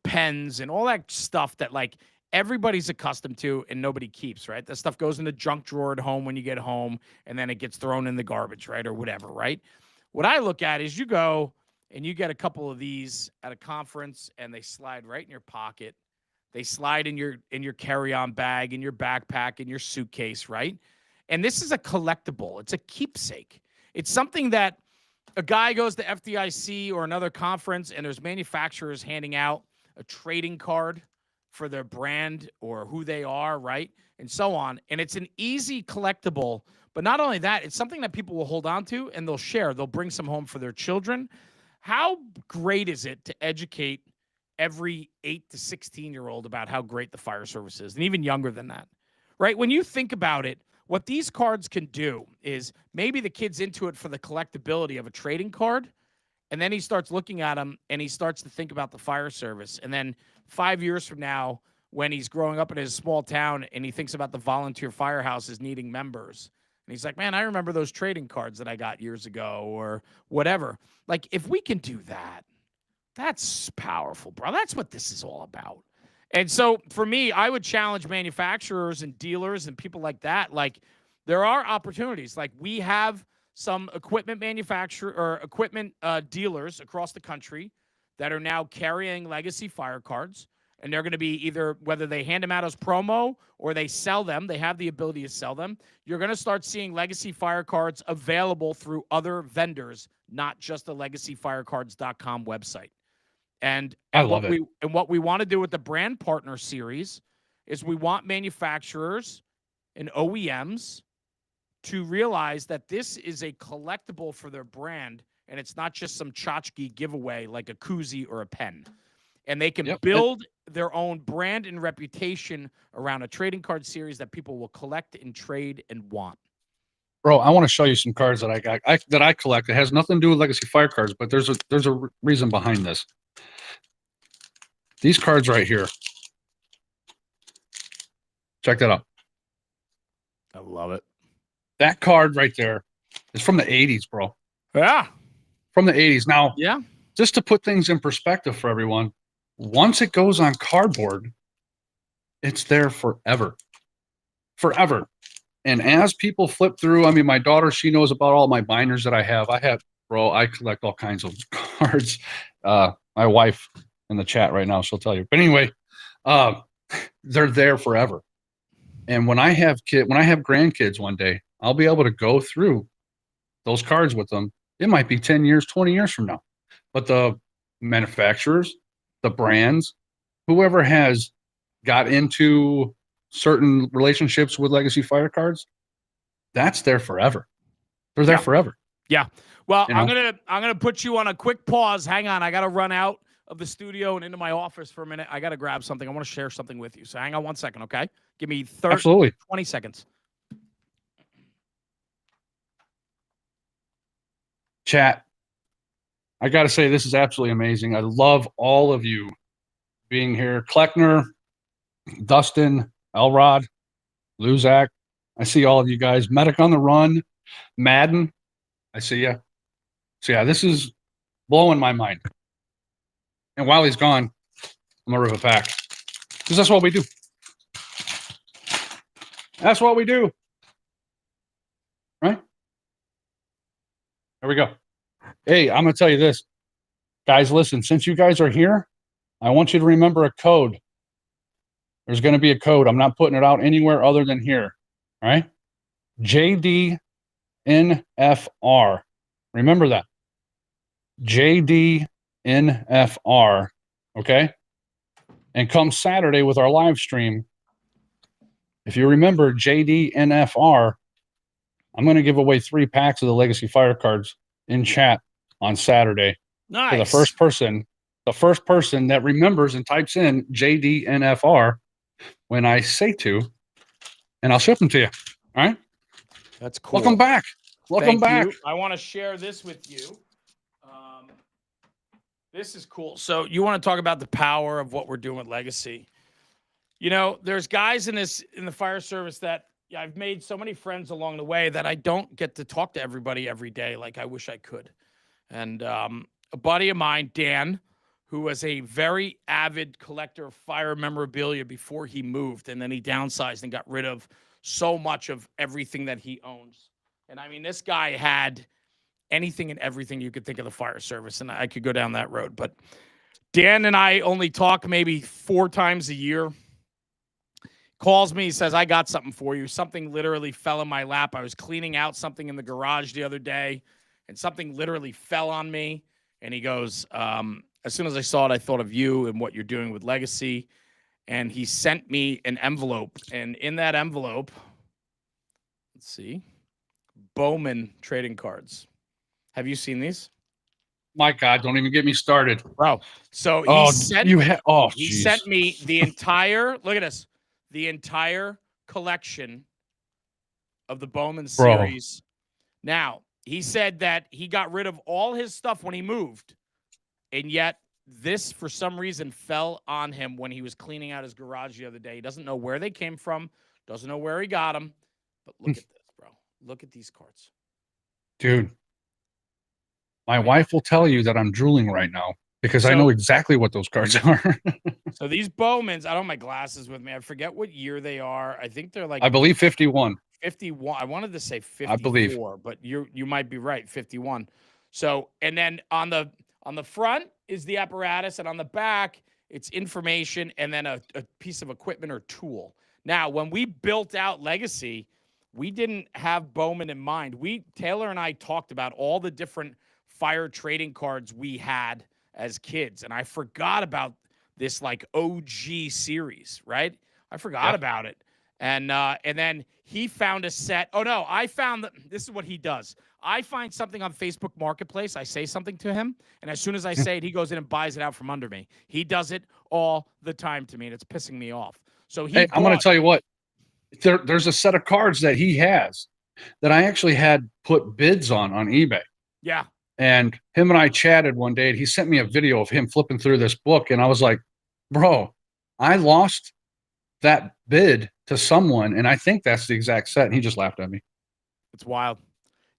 pens and all that stuff that like everybody's accustomed to and nobody keeps, right? That stuff goes in the junk drawer at home when you get home, and then it gets thrown in the garbage, right? Or whatever, right? What I look at is you go and you get a couple of these at a conference and they slide right in your pocket. They slide in your carry-on bag, in your backpack, in your suitcase, right? And this is a collectible. It's a keepsake. It's something that a guy goes to FDIC or another conference and there's manufacturers handing out a trading card for their brand or who they are, right? And so on. And it's an easy collectible. But not only that, it's something that people will hold on to and they'll share. They'll bring some home for their children. How great is it to educate every 8 to 16-year-old about how great the fire service is, and even younger than that, right? When you think about it, what these cards can do is maybe the kid's into it for the collectability of a trading card, and then he starts looking at them and he starts to think about the fire service. And then 5 years from now, when he's growing up in his small town and he thinks about the volunteer firehouses needing members, and he's like, man, I remember those trading cards that I got years ago or whatever. Like, if we can do that, that's powerful, bro. That's what this is all about. And so for me, I would challenge manufacturers and dealers and people like that. Like, there are opportunities. Like, we have some equipment manufacturer or equipment dealers across the country that are now carrying Legacy Fire Cards. And they're going to be either, whether they hand them out as promo or they sell them, they have the ability to sell them. You're going to start seeing Legacy Fire Cards available through other vendors, not just the legacyfirecards.com website. And what we want to do with the brand partner series is we want manufacturers and OEMs to realize that this is a collectible for their brand, and it's not just some tchotchke giveaway like a koozie or a pen. And they can build their own brand and reputation around a trading card series that people will collect and trade and want. Bro, I want to show you some cards that I got that I collect. It has nothing to do with Legacy Fire Cards, but there's a reason behind this. These cards right here. Check that out. I love it. That card right there is from the 80s, bro. Yeah. From the 80s. Now, yeah, just to put things in perspective for everyone, once it goes on cardboard, it's there forever. Forever. And as people flip through, I mean, my daughter, she knows about all my binders that I have. I collect all kinds of cards. My wife in the chat right now, she'll tell you. But anyway, they're there forever. And when I have grandkids one day, I'll be able to go through those cards with them. It might be 10 years, 20 years from now. But the manufacturers, the brands, whoever has got into certain relationships with Legacy Fire Cards, that's there forever. They're there forever. Yeah. Well, I'm gonna put you on a quick pause. Hang on, I gotta run out of the studio and into my office for a minute. I gotta grab something. I want to share something with you. So hang on 1 second, okay? Give me 20 seconds. Chat. I got to say, this is absolutely amazing. I love all of you being here. Kleckner, Dustin, Elrod, Luzak. I see all of you guys. Medic on the Run, Madden. I see ya. So yeah, this is blowing my mind. And while he's gone, I'm gonna rip a pack because that's what we do. That's what we do, right? There we go. Hey, I'm gonna tell you this, guys. Listen, since you guys are here, I want you to remember a code. There's going to be a code. I'm not putting it out anywhere other than here. All right. JDNFR. Remember that. JDNFR. Okay. And come Saturday with our live stream, if you remember JDNFR, I'm going to give away 3 packs of the Legacy Fire cards in chat on Saturday. Nice. For the first person that remembers and types in JDNFR when I say to, and I'll ship them to you. All right. That's cool. Welcome back. Welcome back. I want to share this with you. This is cool. So you want to talk about the power of what we're doing with Legacy. You know, there's guys in the fire service that I've made so many friends along the way that I don't get to talk to everybody every day like I wish I could. And a buddy of mine, Dan, who was a very avid collector of fire memorabilia before he moved, and then he downsized and got rid of so much of everything that he owns. And I mean, this guy had anything and everything you could think of the fire service, and I could go down that road. But Dan and I only talk maybe 4 times a year. Calls me, he says, I got something for you. Something literally fell in my lap. I was cleaning out something in the garage the other day, and something literally fell on me. And he goes, as soon as I saw it, I thought of you and what you're doing with Legacy. And he sent me an envelope. And in that envelope, let's see, Bowman trading cards. Have you seen these? My God, don't even get me started. Bro. So he sent me the entire, look at this, the entire collection of the Bowman series. Now, he said that he got rid of all his stuff when he moved, and yet this, for some reason, fell on him when he was cleaning out his garage the other day. He doesn't know where they came from, doesn't know where he got them, but look at this, bro. Look at these cards. Dude, my wife will tell you that I'm drooling right now because I know exactly what those cards are. So these Bowmans, I don't have my glasses with me. I forget what year they are. I think they're like, I believe 51. 51. I wanted to say 54, I believe, but you might be right, 51. So, and then on the front is the apparatus, and on the back it's information, and then a piece of equipment or tool. Now, when we built out Legacy, we didn't have Bowman in mind. Taylor and I talked about all the different fire trading cards we had as kids, and I forgot about this like OG series, right? I forgot about it. And then he found a set. Oh no, I found this is what he does. I find something on Facebook Marketplace. I say something to him, and as soon as I say it, he goes in and buys it out from under me. He does it all the time to me, and it's pissing me off. So I'm going to tell you what. There's a set of cards that he has that I actually had put bids on eBay. Yeah. And him and I chatted one day, and he sent me a video of him flipping through this book, and I was like, bro, I lost that bid to someone, and I think that's the exact set. And he just laughed at me. It's wild.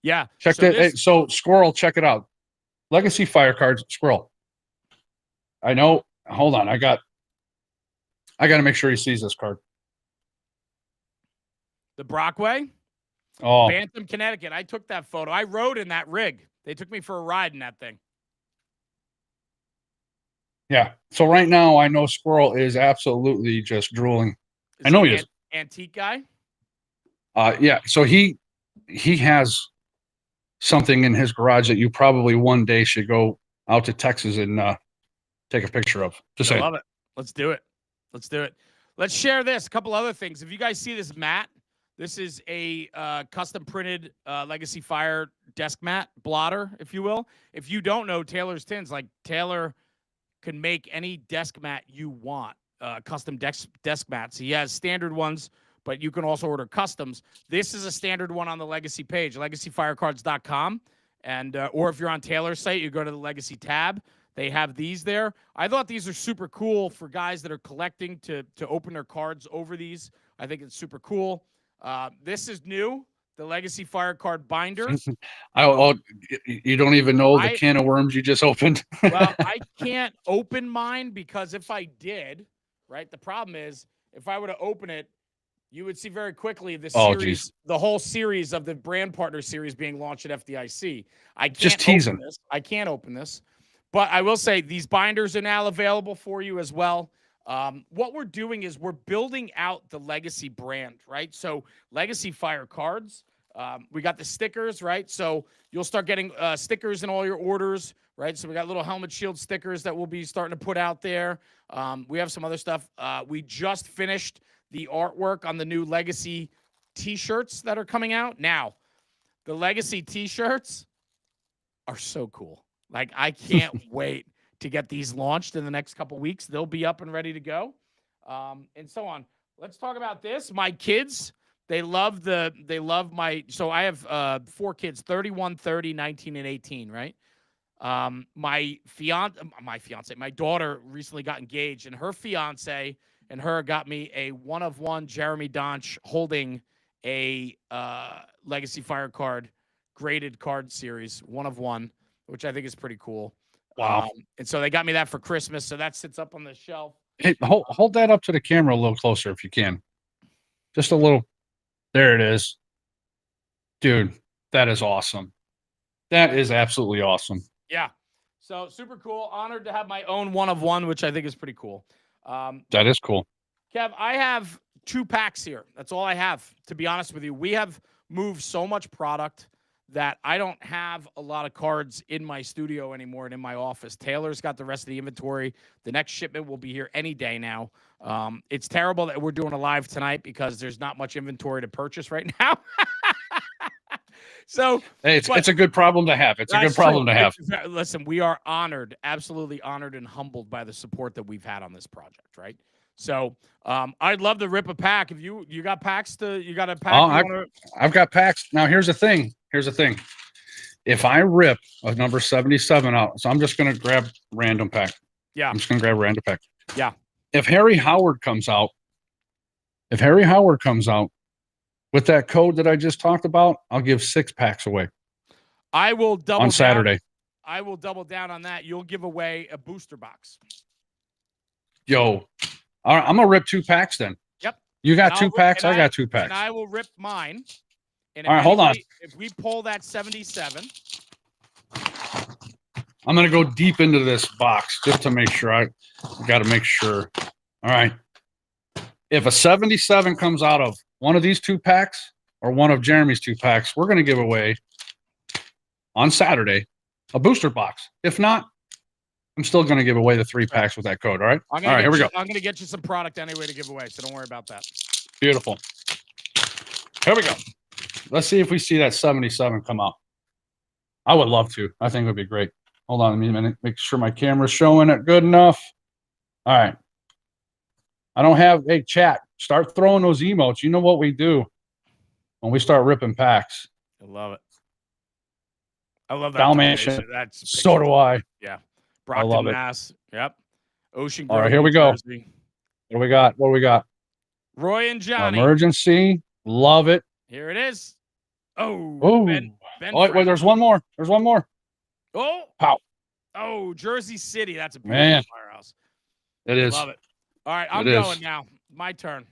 Yeah. Check that. So Squirrel, check it out. Legacy Fire cards, Squirrel. I know. Hold on. I got to make sure he sees this card. The Brockway? Oh. Bantam, Connecticut. I took that photo. I rode in that rig. They took me for a ride in that thing. Yeah. So right now, I know Squirrel is absolutely just drooling. I know he is. Antique guy? Yeah. So he has something in his garage that you probably one day should go out to Texas and take a picture of. Just saying. I love it. Let's do it. Let's do it. Let's share this. A couple other things. If you guys see this mat, this is a custom printed Legacy Fire desk mat blotter, if you will. If you don't know Taylor's Tins, like Taylor can make any desk mat you want, custom desk mats. He has standard ones, but you can also order customs. This is a standard one on the Legacy page, legacyfirecards.com. And or if you're on Taylor's site, you go to the Legacy tab. They have these there. I thought these are super cool for guys that are collecting to open their cards over these. I think it's super cool. This is new. the Legacy Fire Card binder. You don't even know the I- can of worms you just opened. Well, I can't open mine because if I did, right, the problem is if I were to open it, you would see very quickly the Oh, series, geez. the whole series of the brand partner series being launched at FDIC. I can't Just teasing. open this. I can't open this. But I will say these binders are now available for you as well. What we're doing is we're building out the Legacy brand, right? So Legacy Fire Cards. We got the stickers, right? So you'll start getting stickers in all your orders, right? So we got little helmet shield stickers that we'll be starting to put out there. We have some other stuff. We just finished the artwork on the new Legacy t-shirts that are coming out. Now, the Legacy t-shirts are so cool. Like, I can't wait to get these launched in the next couple weeks. They'll be up and ready to go, and so on. Let's talk about this. My kids, they love my, so I have 4 kids, 31, 30, 19, and 18, right? My daughter recently got engaged, and her fiance and her got me a 1-of-1 Jeremy Donch holding a Legacy Fire Card graded card series, 1-of-1, which I think is pretty cool. Wow. And so they got me that for Christmas. So that sits up on the shelf. Hey, hold that up to the camera a little closer if you can. Just a little. There it is. Dude, that is awesome. That is absolutely awesome. Yeah. So super cool. Honored to have my own 1-of-1, which I think is pretty cool. That is cool. Kev, I have 2 packs here. That's all I have, to be honest with you. We have moved so much product that I don't have a lot of cards in my studio anymore and in my office. Taylor's got the rest of the inventory. The next shipment will be here any day now. It's terrible that we're doing a live tonight because there's not much inventory to purchase right now. So hey, it's a good problem to have. It's a good problem to have. Listen, we are honored, absolutely honored and humbled by the support that we've had on this project, right? So I'd love to rip a pack. If you got packs you got a pack? I've got packs. Now here's the thing. If I rip a number 77 out, so I'm just gonna grab random pack. Yeah. I'm just gonna grab random pack. Yeah. If Harry Howard comes out with that code that I just talked about, I'll give 6 packs away. I will double on Saturday. I will double down on that. You'll give away a booster box. Yo, all right, I'm gonna rip 2 packs then. Yep. You got 2 packs. I got 2 packs. And I will rip mine. And all right, hold on. If we pull that 77, I'm gonna go deep into this box just to make sure. I got to make sure. All right. If a 77 comes out of one of these 2 packs or one of Jeremy's 2 packs, we're gonna give away on Saturday a booster box. If not, I'm still gonna give away the 3 packs with that code. All right. All right. Here we go. I'm gonna get you some product anyway to give away, so don't worry about that. Beautiful. Here we go. Let's see if we see that 77 come out. I would love to. I think it would be great. Hold on a minute. Make sure my camera's showing it good enough. All right. I don't have a chat. Start throwing those emotes. You know what we do when we start ripping packs. I love it. I love that. Dalmatian. That's so do I. Yeah. I love Mass. Yep. Ocean Grove. All right, here we go. Jersey. What do we got? What do we got? Roy and Johnny. Emergency. Love it. Here it is. Oh. Ben wait, there's one more. There's one more. Oh. Pow. Oh, Jersey City. That's a beautiful firehouse. It is. Love it. All right, I'm going now. My turn.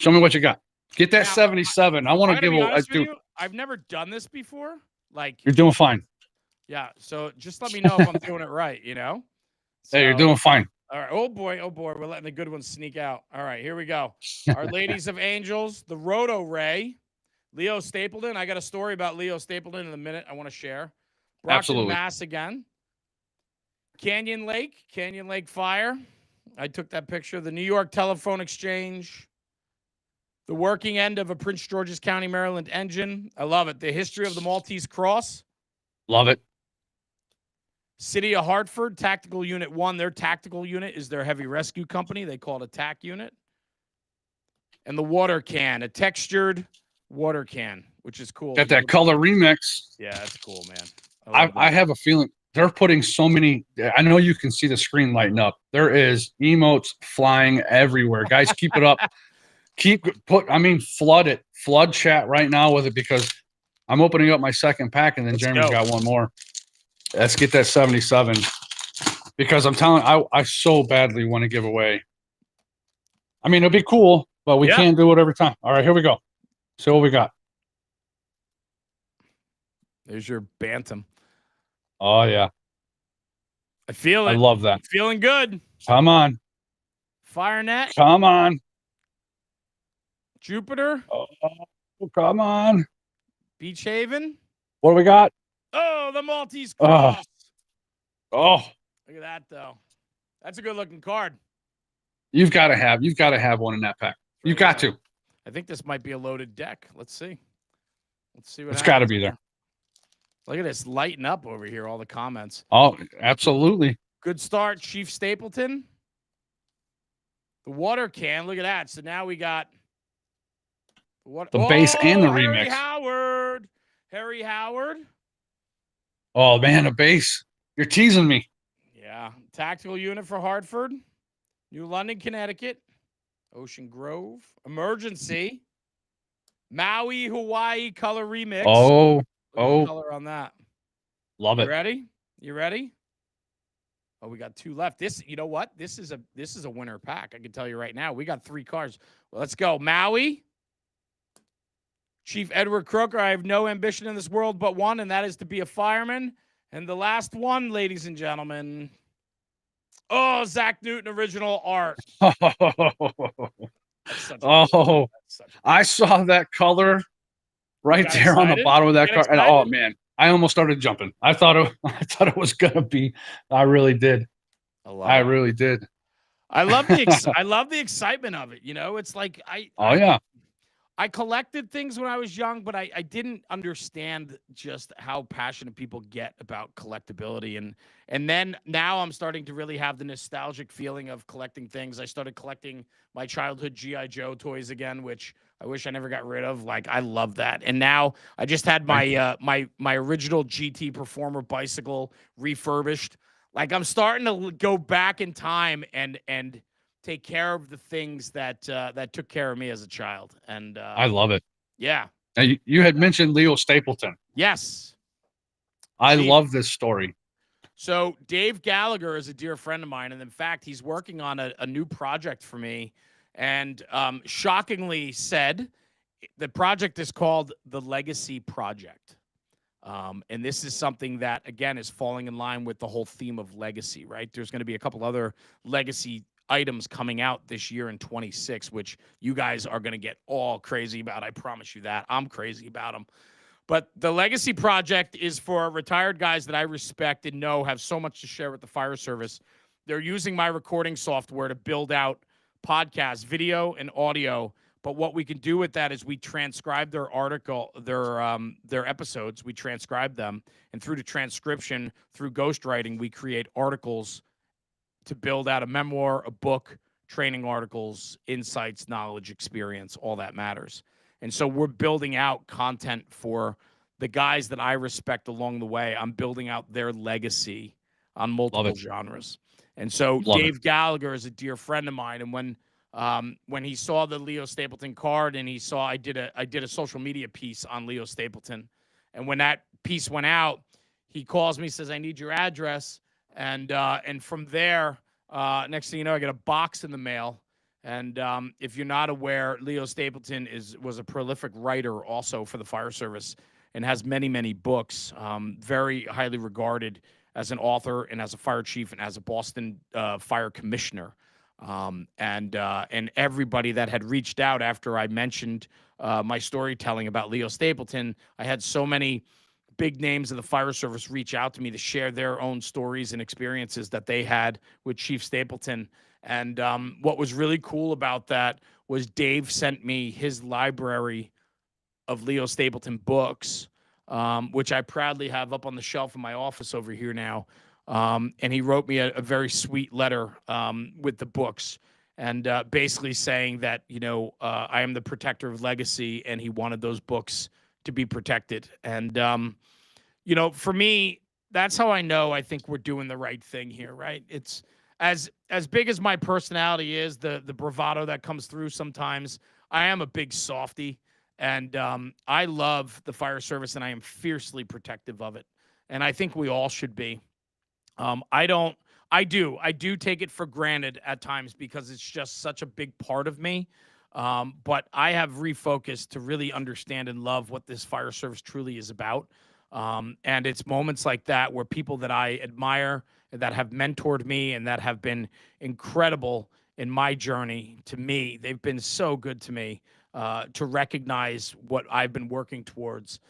Show me what you got. Get that 77. I want to give a. I've never done this before. Like, you're doing fine. Yeah. So just let me know if I'm doing it right. You know. So, hey, you're doing fine. All right. Oh boy. Oh boy. We're letting the good ones sneak out. All right. Here we go. Our Ladies of Angels, the Roto Ray, Leo Stapleton. I got a story about Leo Stapleton in a minute. I want to share. Brockton, absolutely. Mass again. Canyon Lake Fire. I took that picture. The New York Telephone Exchange. The working end of a Prince George's County, Maryland engine. I love it. The history of the Maltese Cross. Love it. City of Hartford, Tactical Unit 1. Their tactical unit is their heavy rescue company. They call it a TAC unit. And the water can, a textured water can, which is cool. Got that color remix. Yeah, that's cool, man. I have a feeling they're putting so many. I know you can see the screen lighting up. There is emotes flying everywhere. Guys, keep it up. flood chat right now with it because I'm opening up my second pack and then Jeremy's got one more. Let's get that 77 because I'm telling I so badly want to give away. I mean, it'll be cool, but we can't do it every time. All right, here we go. See what we got. There's your Bantam. Oh, yeah. I feel it. I love that. Feeling good. Come on. FireNet. Come on. Jupiter. Oh, come on. Beach Haven. What do we got? Oh, the Maltese Cross. Oh. Look at that, though. That's a good-looking card. You've got to have one in that pack. You've got to. I think this might be a loaded deck. Let's see. Let's see what it's got to be there. Look at this lighting up over here, all the comments. Oh, absolutely. Good start, Chief Stapleton. The water can. Look at that. So now we got the base and the remix. Harry Howard. Oh, man, a base. You're teasing me. Yeah. Tactical unit for Hartford. New London, Connecticut. Ocean Grove. Emergency. Maui, Hawaii color remix. Color on that. Love it. You ready? Oh, we got 2 left. You know what? This is a winner pack. I can tell you right now. We got 3 cards. Well, let's go. Maui. Chief Edward Croker. I have no ambition in this world but one, and that is to be a fireman. And the last one, ladies and gentlemen. Oh, Zach Newton original art. I saw that color right there on the bottom of that card. And oh man, I almost started jumping. I thought it was gonna be. I really did. I really did. I love the excitement of it. You know, it's like I collected things when I was young, but I didn't understand just how passionate people get about collectability. And then now I'm starting to really have the nostalgic feeling of collecting things. I started collecting my childhood G.I. Joe toys again, which I wish I never got rid of. Like, I love that. And now I just had my my original GT Performer bicycle refurbished. Like, I'm starting to go back in time and take care of the things that took care of me as a child. And I love it. Yeah. Now, you had mentioned Leo Stapleton. Yes. I love this story. So Dave Gallagher is a dear friend of mine. And in fact, he's working on a new project for me. And shockingly said, the project is called the Legacy Project. And this is something that, again, is falling in line with the whole theme of legacy, right? There's going to be a couple other legacy items coming out this year in 26, which you guys are going to get all crazy about. I promise you that. I'm crazy about them. But the Legacy Project is for retired guys that I respect and know have so much to share with the fire service. They're using my recording software to build out podcasts, video and audio. But what we can do with that is we transcribe their their episodes. We transcribe them. And through the transcription, through ghostwriting, we create articles to build out a memoir, a book, training articles, insights, knowledge, experience, all that matters. And so we're building out content for the guys that I respect along the way. I'm building out their legacy on multiple genres. And so Dave Gallagher is a dear friend of mine. And when he saw the Leo Stapleton card and he saw I did a social media piece on Leo Stapleton, and when that piece went out, he calls me, says, "I need your address." And from there, next thing you know, I get a box in the mail. And if you're not aware, Leo Stapleton was a prolific writer also for the fire service and has many, many books, very highly regarded as an author and as a fire chief and as a Boston fire commissioner. And everybody that had reached out after I mentioned my storytelling about Leo Stapleton, I had so many big names of the fire service reach out to me to share their own stories and experiences that they had with Chief Stapleton. And what was really cool about that was Dave sent me his library of Leo Stapleton books, which I proudly have up on the shelf in my office over here now. And he wrote me a very sweet letter with the books and basically saying that, I am the protector of legacy, and he wanted those books to be protected. And, for me, that's how I know I think we're doing the right thing here, right? It's as big as my personality is, the bravado that comes through sometimes, I am a big softy, and I love the fire service, and I am fiercely protective of it. And I think we all should be. I don't. I do take it for granted at times because it's just such a big part of me. But I have refocused to really understand and love what this fire service truly is about. And it's moments like that where people that I admire, that have mentored me, and that have been incredible in my journey to me, they've been so good to me, to recognize what I've been working towards.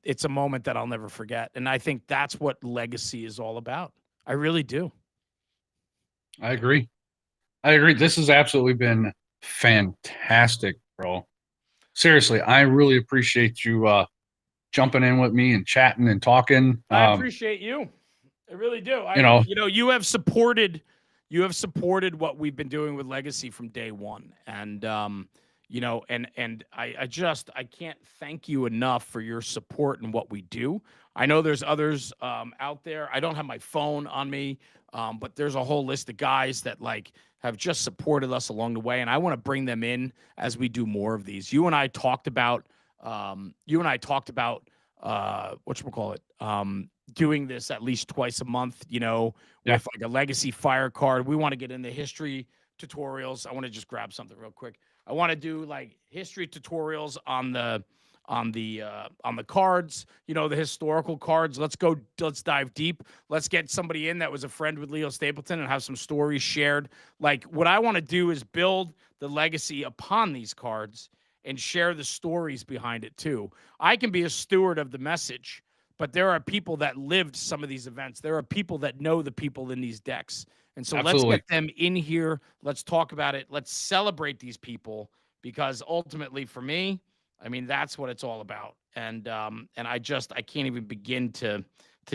It's a moment that I'll never forget. And I think that's what legacy is all about. I really do. I agree. I agree. This has absolutely been fantastic, bro. Seriously, I really appreciate you jumping in with me and chatting and talking. I appreciate you. I really do. You have supported what we've been doing with Legacy from day one. And I can't thank you enough for your support and what we do. I know there's others out there. I don't have my phone on me, but there's a whole list of guys that have just supported us along the way, and I want to bring them in as we do more of these. You and I talked about whatchamacallit, doing this at least twice a month, with like a Legacy fire card. We want to get into history tutorials. I want to just grab something real quick. I want to do like history tutorials on the cards, the historical cards. Let's dive deep. Let's get somebody in that was a friend with Leo Stapleton and have some stories shared. Like, what I want to do is build the legacy upon these cards and share the stories behind it too. I can be a steward of the message, but there are people that lived some of these events. There are people that know the people in these decks. And so Absolutely. Let's get them in here. Let's talk about it. Let's celebrate these people, because ultimately for me, I mean, that's what it's all about. And I can't even begin to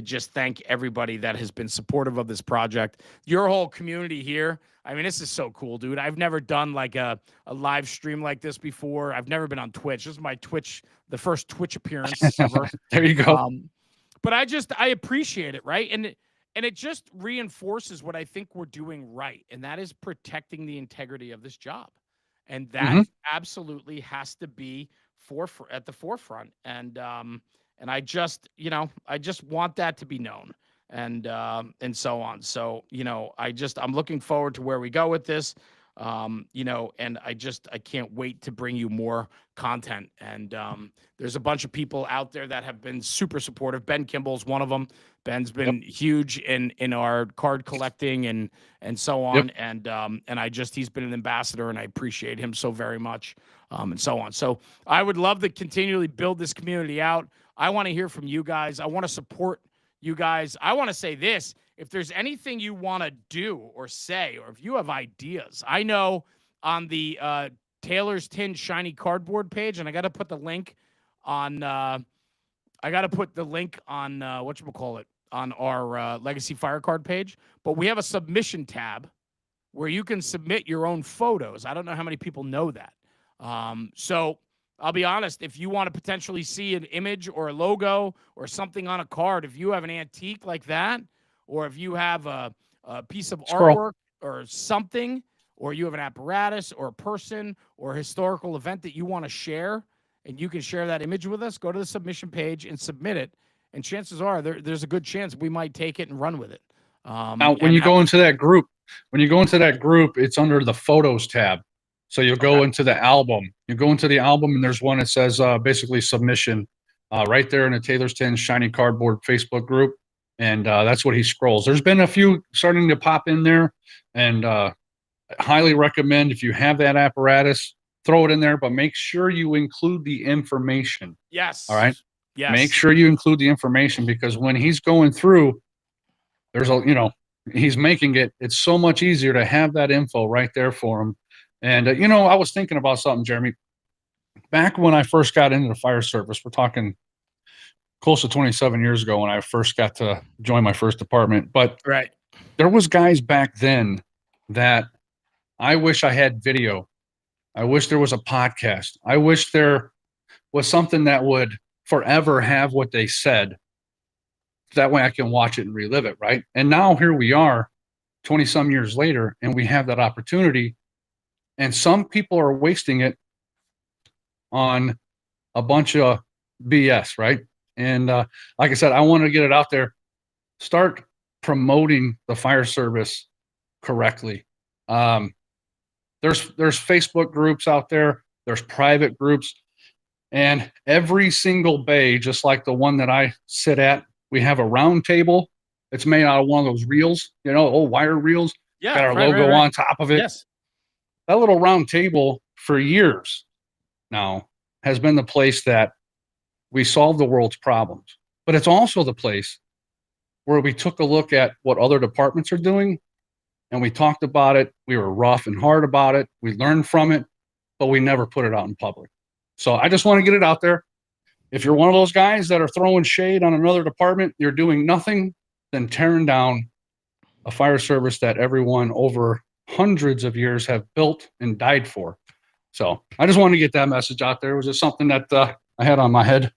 just thank everybody that has been supportive of this project. Your whole community here. I mean, this is so cool, dude. I've never done like a live stream like this before. I've never been on Twitch. This is my the first Twitch appearance ever. There you go. But I appreciate it, right? And it just reinforces what I think we're doing right, and that is protecting the integrity of this job. And that absolutely has to be at the forefront. And I just want that to be known, and so on. So, I'm looking forward to where we go with this. And I can't wait to bring you more content. And there's a bunch of people out there that have been super supportive. Ben Kimball's one of them. Ben's been huge in our card collecting and so on. And he's been an ambassador, and I appreciate him so very much, and so on. So I would love to continually build this community out. I want to hear from you guys. I want to support you guys. I want to say this. If there's anything you want to do or say, or if you have ideas, I know on the Taylor's Tin Shiny Cardboard page, and I got to put the link on whatchamacallit, on our Legacy Fire Card page, but we have a submission tab where you can submit your own photos. I don't know how many people know that. So I'll be honest, if you want to potentially see an image or a logo or something on a card, if you have an antique like that, or if you have a piece of artwork or something, or you have an apparatus or a person or a historical event that you want to share, and you can share that image with us, go to the submission page and submit it. And chances are there's a good chance we might take it and run with it. Now, when you go into that group, it's under the photos tab. So you'll go into the album. You go into the album, and there's one that says basically submission right there in the Taylor's Tin Shiny Cardboard Facebook group. And that's what he scrolls. There's been a few starting to pop in there, and I highly recommend, if you have that apparatus, throw it in there, but make sure you include the information. Yes. All right. Yes. Make sure you include the information, because when he's going through, he's making it's so much easier to have that info right there for him. And, I was thinking about something, Jeremy. Back when I first got into the fire service, we're talking close to 27 years ago when I first got to join my first department. But there was guys back then that I wish I had video. I wish there was a podcast. I wish there was something that would forever have what they said. That way I can watch it and relive it, right? And now here we are 20-some years later, and we have that opportunity. And some people are wasting it on a bunch of BS, right? And like I said, I want to get it out there. Start promoting the fire service correctly. There's Facebook groups out there. There's private groups, and every single bay, just like the one that I sit at, we have a round table. It's made out of one of those reels, old wire reels. Yeah, Got our right, logo right, right. on top of it. Yes. That little round table for years now has been the place that we solve the world's problems. But it's also the place where we took a look at what other departments are doing and we talked about it. We were rough and hard about it. We learned from it, but we never put it out in public. So I just want to get it out there. If you're one of those guys that are throwing shade on another department, you're doing nothing than tearing down a fire service that everyone over hundreds of years have built and died for. So I just wanted to get that message out there. It was just something that I had on my head,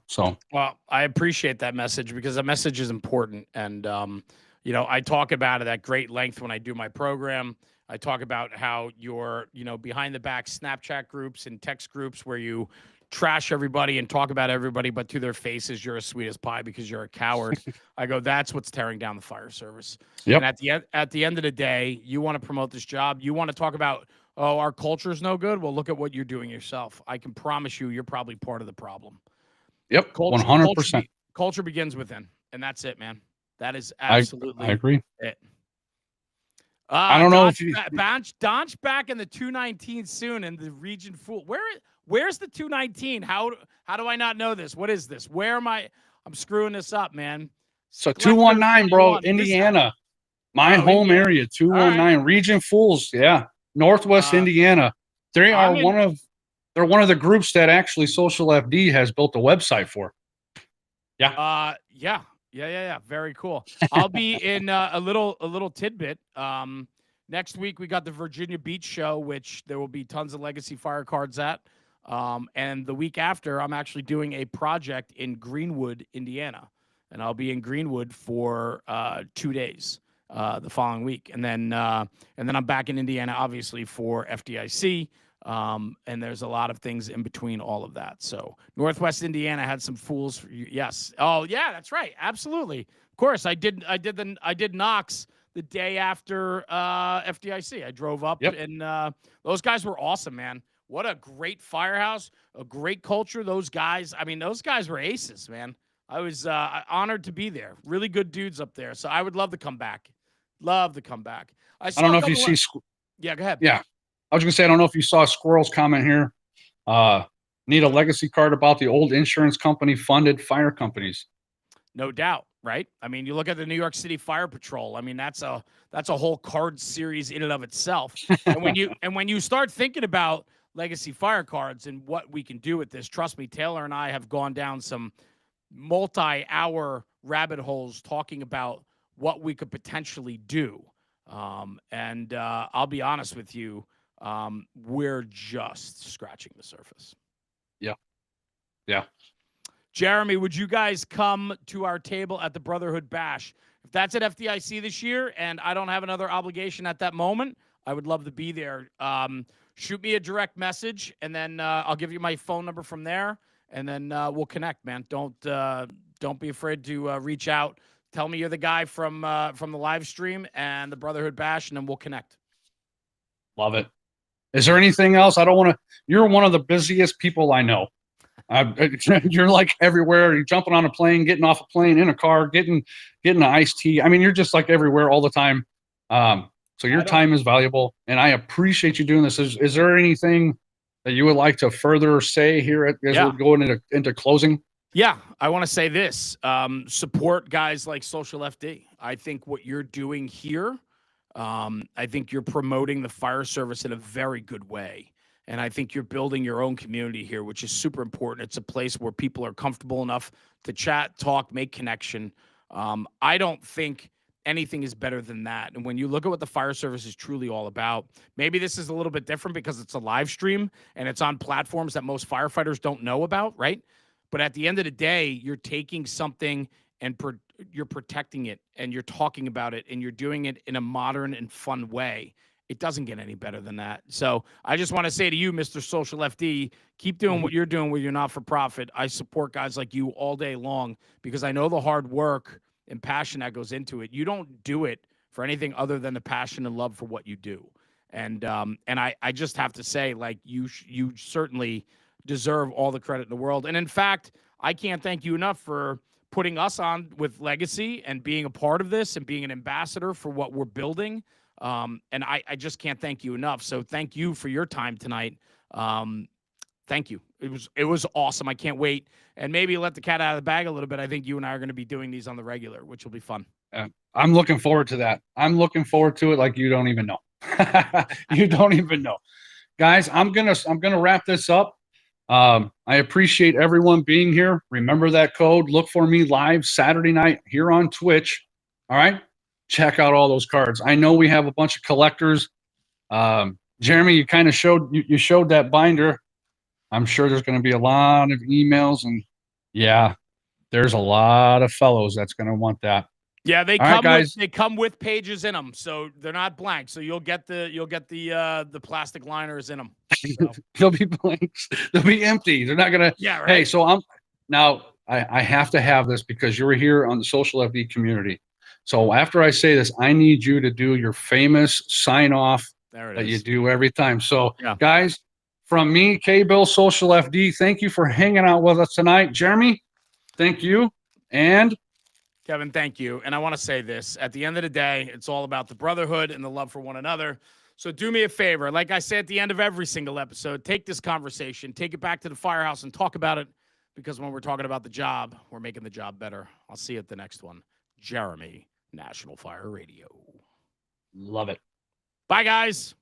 so. Well, I appreciate that message because that message is important. And, I talk about it at great length when I do my program. I talk about how you're, behind the back Snapchat groups and text groups where you trash everybody and talk about everybody, but to their faces, you're as sweet as pie because you're a coward. I go, that's what's tearing down the fire service. Yep. And at the end of the day, you want to promote this job. You want to talk about, oh, our culture is no good. Well, look at what you're doing yourself. I can promise you're probably part of the problem. Yep. 100%. Culture begins within, and that's it, man. That is absolutely I agree. it. I don't know if you Donch back in the 219 soon in the region full. Where's the 219? How do I not know this? What is this? Where am I? I'm screwing this up, man. So 219, bro, Indiana. My home Indiana. area, 219, Region Fools, yeah. Northwest Indiana. They are one of the groups that actually SocialFD has built a website for. Yeah. Yeah. Very cool. I'll be in a little tidbit. Next week we got the Virginia Beach show, which there will be tons of legacy fire cards at. And the week after, I'm actually doing a project in Greenwood, Indiana, and I'll be in Greenwood for 2 days the following week, and then I'm back in Indiana, obviously for FDIC. And there's a lot of things in between all of that. So Northwest Indiana had some fools. Yes. Oh yeah, that's right. Absolutely. Of course. I did Knox the day after FDIC. I drove up and those guys were awesome, man. What a great firehouse, a great culture. Those guys were aces, man. I was honored to be there. Really good dudes up there. So I would love to come back. I don't know if you see. Yeah, go ahead. Yeah. I was going to say, I don't know if you saw Squirrel's comment here. Need a legacy card about the old insurance company funded fire companies. No doubt, right? I mean, you look at the New York City Fire Patrol. I mean, that's a whole card series in and of itself. And when you start thinking about legacy fire cards and what we can do with this, trust me, Taylor and I have gone down some multi-hour rabbit holes talking about what we could potentially do. And I'll be honest with you. We're just scratching the surface. Yeah. Jeremy, would you guys come to our table at the Brotherhood Bash? If that's at FDIC this year and I don't have another obligation at that moment, I would love to be there. Shoot me a direct message and then I'll give you my phone number from there and then we'll connect, man. Don't be afraid to reach out. Tell me you're the guy from the live stream and the Brotherhood Bash, and then we'll connect. Love it. Is there anything else? You're one of the busiest people I know. You're like everywhere. You're jumping on a plane, getting off a plane, in a car, getting an iced tea. I mean, you're just like everywhere all the time. So your time is valuable, and I appreciate you doing this. Is there anything that you would like to further say here as we're going into closing? Yeah, I want to say this. Support guys like SocialFD. I think what you're doing here, I think you're promoting the fire service in a very good way. And I think you're building your own community here, which is super important. It's a place where people are comfortable enough to chat, talk, make connection. I don't think anything is better than that. And when you look at what the fire service is truly all about, maybe this is a little bit different because it's a live stream and it's on platforms that most firefighters don't know about, right? But at the end of the day, you're taking something and you're protecting it and you're talking about it and you're doing it in a modern and fun way. It doesn't get any better than that. So I just want to say to you, Mr. Social FD, keep doing what you're doing with your not-for-profit. I support guys like you all day long because I know the hard work and passion that goes into it. You don't do it for anything other than the passion and love for what you do. And I just have to say, like, you certainly deserve all the credit in the world. And in fact, I can't thank you enough for putting us on with Legacy and being a part of this and being an ambassador for what we're building. And I just can't thank you enough. So thank you for your time tonight. Thank you. It was awesome. I can't wait. And maybe let the cat out of the bag a little bit. I think you and I are going to be doing these on the regular, which will be fun. I'm looking forward to that. I'm looking forward to it like you don't even know. You don't even know. Guys, I'm gonna wrap this up. I appreciate everyone being here. Remember that code. Look for me live Saturday night here on Twitch. All right. Check out all those cards. I know we have a bunch of collectors. Jeremy, you kind of showed you showed that binder. I'm sure there's going to be a lot of emails, and yeah, there's a lot of fellows that's going to want that. Yeah, they All come right, guys. they come with pages in them, so they're not blank. So you'll get the plastic liners in them. So. They'll be blanks. They'll be empty. They're not gonna. Yeah, right. Hey, so I have to have this because you were here on the Social FD community. So after I say this, I need you to do your famous sign off that you do every time. So guys, from me, K-Bill, Social FD, thank you for hanging out with us tonight. Jeremy, thank you. And Kevin, thank you. And I want to say this. At the end of the day, it's all about the brotherhood and the love for one another. So do me a favor. Like I say at the end of every single episode, take this conversation, take it back to the firehouse and talk about it, because when we're talking about the job, we're making the job better. I'll see you at the next one. Jeremy, National Fire Radio. Love it. Bye, guys.